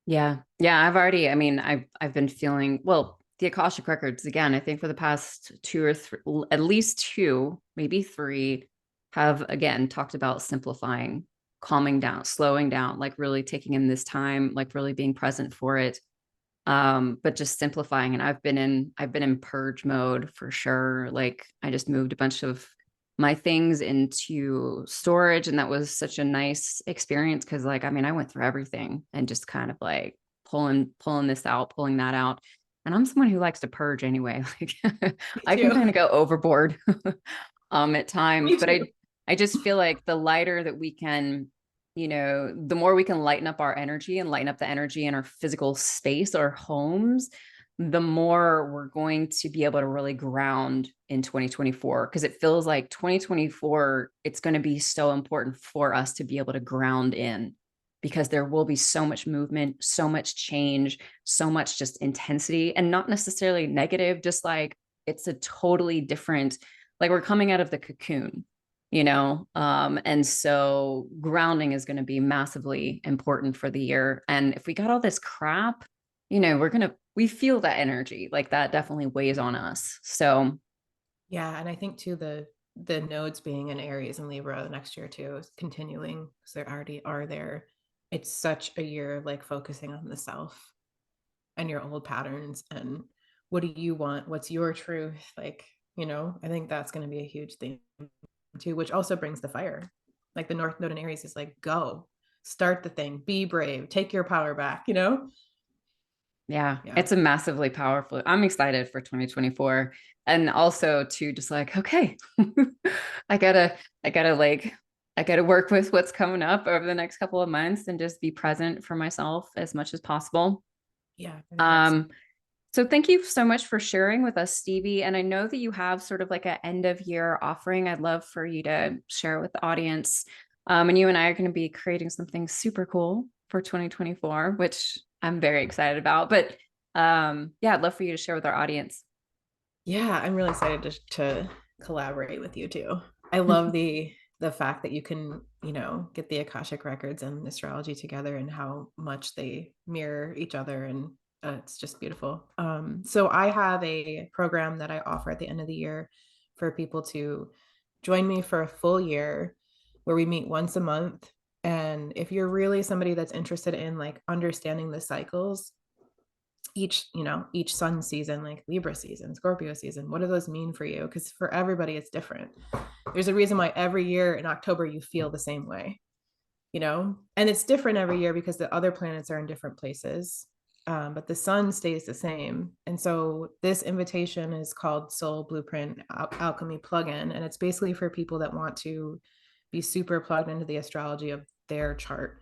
Yeah. Yeah. I mean, I've been feeling, well, the Akashic Records, again, I think for the past two or three, at least two, maybe three, have again talked about simplifying, calming down, slowing down, like really taking in this time, like really being present for it. But just simplifying. And I've been in purge mode for sure. Like I just moved a bunch of my things into storage, and that was such a nice experience because like I mean I went through everything and just kind of like pulling this out, pulling that out. And I'm someone who likes to purge anyway. Like Me I can too. kind of go overboard at times, Me but too. I just feel like the lighter that we can, you know, the more we can lighten up our energy and lighten up the energy in our physical space, our homes, the more we're going to be able to really ground in 2024. Because it feels like 2024, it's going to be so important for us to be able to ground in because there will be so much movement, so much change, so much just intensity, and not necessarily negative, just like it's a totally different, like we're coming out of the cocoon, you know. And so grounding is going to be massively important for the year. And if we got all this crap, you know, we feel that energy, like that definitely weighs on us. So Yeah, and I think too the nodes being in Aries and Libra next year too, is continuing because they already are there. It's such a year of like focusing on the self and your old patterns and what do you want? What's your truth? Like, you know, I think that's going to be a huge thing too, which also brings the fire. Like the North Node in Aries is like, go, start the thing, be brave, take your power back, you know? yeah, Yeah. it's a massively powerful. I'm excited for 2024. And also to just like, okay, I gotta, I gotta like, I gotta work with what's coming up over the next couple of months and just be present for myself as much as possible. Yeah. I think that's Um, so thank you so much for sharing with us, Stevie. And I know that you have sort of like an end of year offering. I'd love for you to share with the audience. And you and I are going to be creating something super cool for 2024, which I'm very excited about. But yeah, I'd love for you to share with our audience. yeah, I'm really excited to collaborate with you too. I love the fact that you can, you know, get the Akashic records and astrology together and how much they mirror each other, and it's just beautiful. So I have a program that I offer at the end of the year for people to join me for a full year where we meet once a month. And if you're really somebody that's interested in like understanding the cycles, each, you know, each sun season, like Libra season, Scorpio season, what do those mean for you? Because for everybody it's different. There's a reason why every year in October you feel the same way, you know, and it's different every year because the other planets are in different places, but the sun stays the same. And so this invitation is called Soul Blueprint Alchemy Plugin, and it's basically for people that want to be super plugged into the astrology of their chart,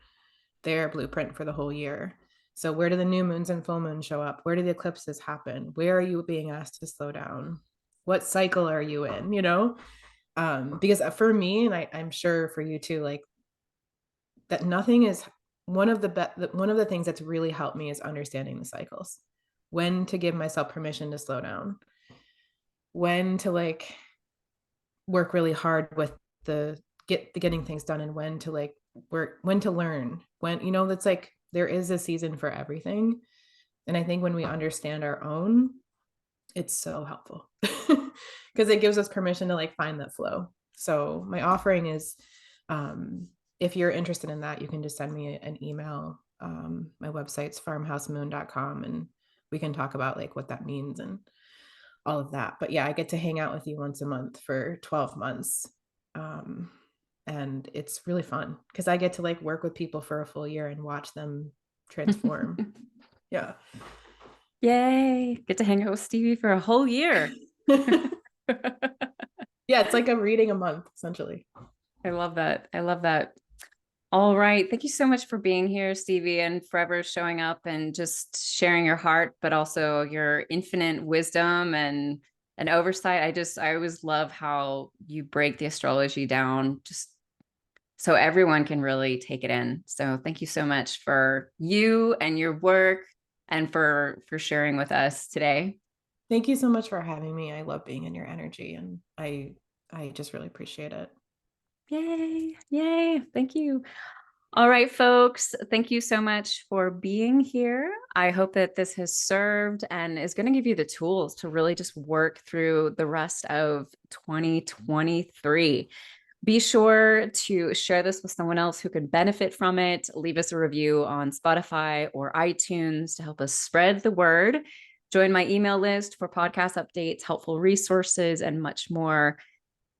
their blueprint for the whole year. So where do the new moons and full moons show up? Where do the eclipses happen? Where are you being asked to slow down? What cycle are you in? You know, because for me, and I'm sure for you too, like that nothing is one of the things that's really helped me is understanding the cycles, when to give myself permission to slow down, when to like work really hard with the getting things done, and when to like work, when to learn, when, you know, that's like there is a season for everything. And I think when we understand our own, it's so helpful because it gives us permission to like find that flow. So my offering is, um, if you're interested in that, you can just send me an email. My website's farmhousemoon.com, and we can talk about like what that means and all of that. But yeah, I get to hang out with you once a month for 12 months. And it's really fun because I get to like work with people for a full year and watch them transform. Yeah. Yay. Get to hang out with Stevie for a whole year. Yeah, it's like I'm reading a month essentially. I love that. I love that. All right. Thank you so much for being here, Stevie, and forever showing up and just sharing your heart, but also your infinite wisdom and oversight. I always love how you break the astrology down just so everyone can really take it in. So thank you so much for you and your work and for sharing with us today. Thank you so much for having me. I love being in your energy and I just really appreciate it. Yay. Yay. Thank you. All right, folks, thank you so much for being here. I hope that this has served and is going to give you the tools to really just work through the rest of 2023. Be sure to share this with someone else who could benefit from it. Leave us a review on Spotify or iTunes to help us spread the word. Join my email list for podcast updates, helpful resources, and much more.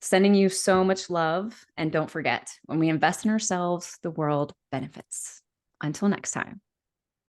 Sending you so much love. And don't forget, when we invest in ourselves, the world benefits. Until next time.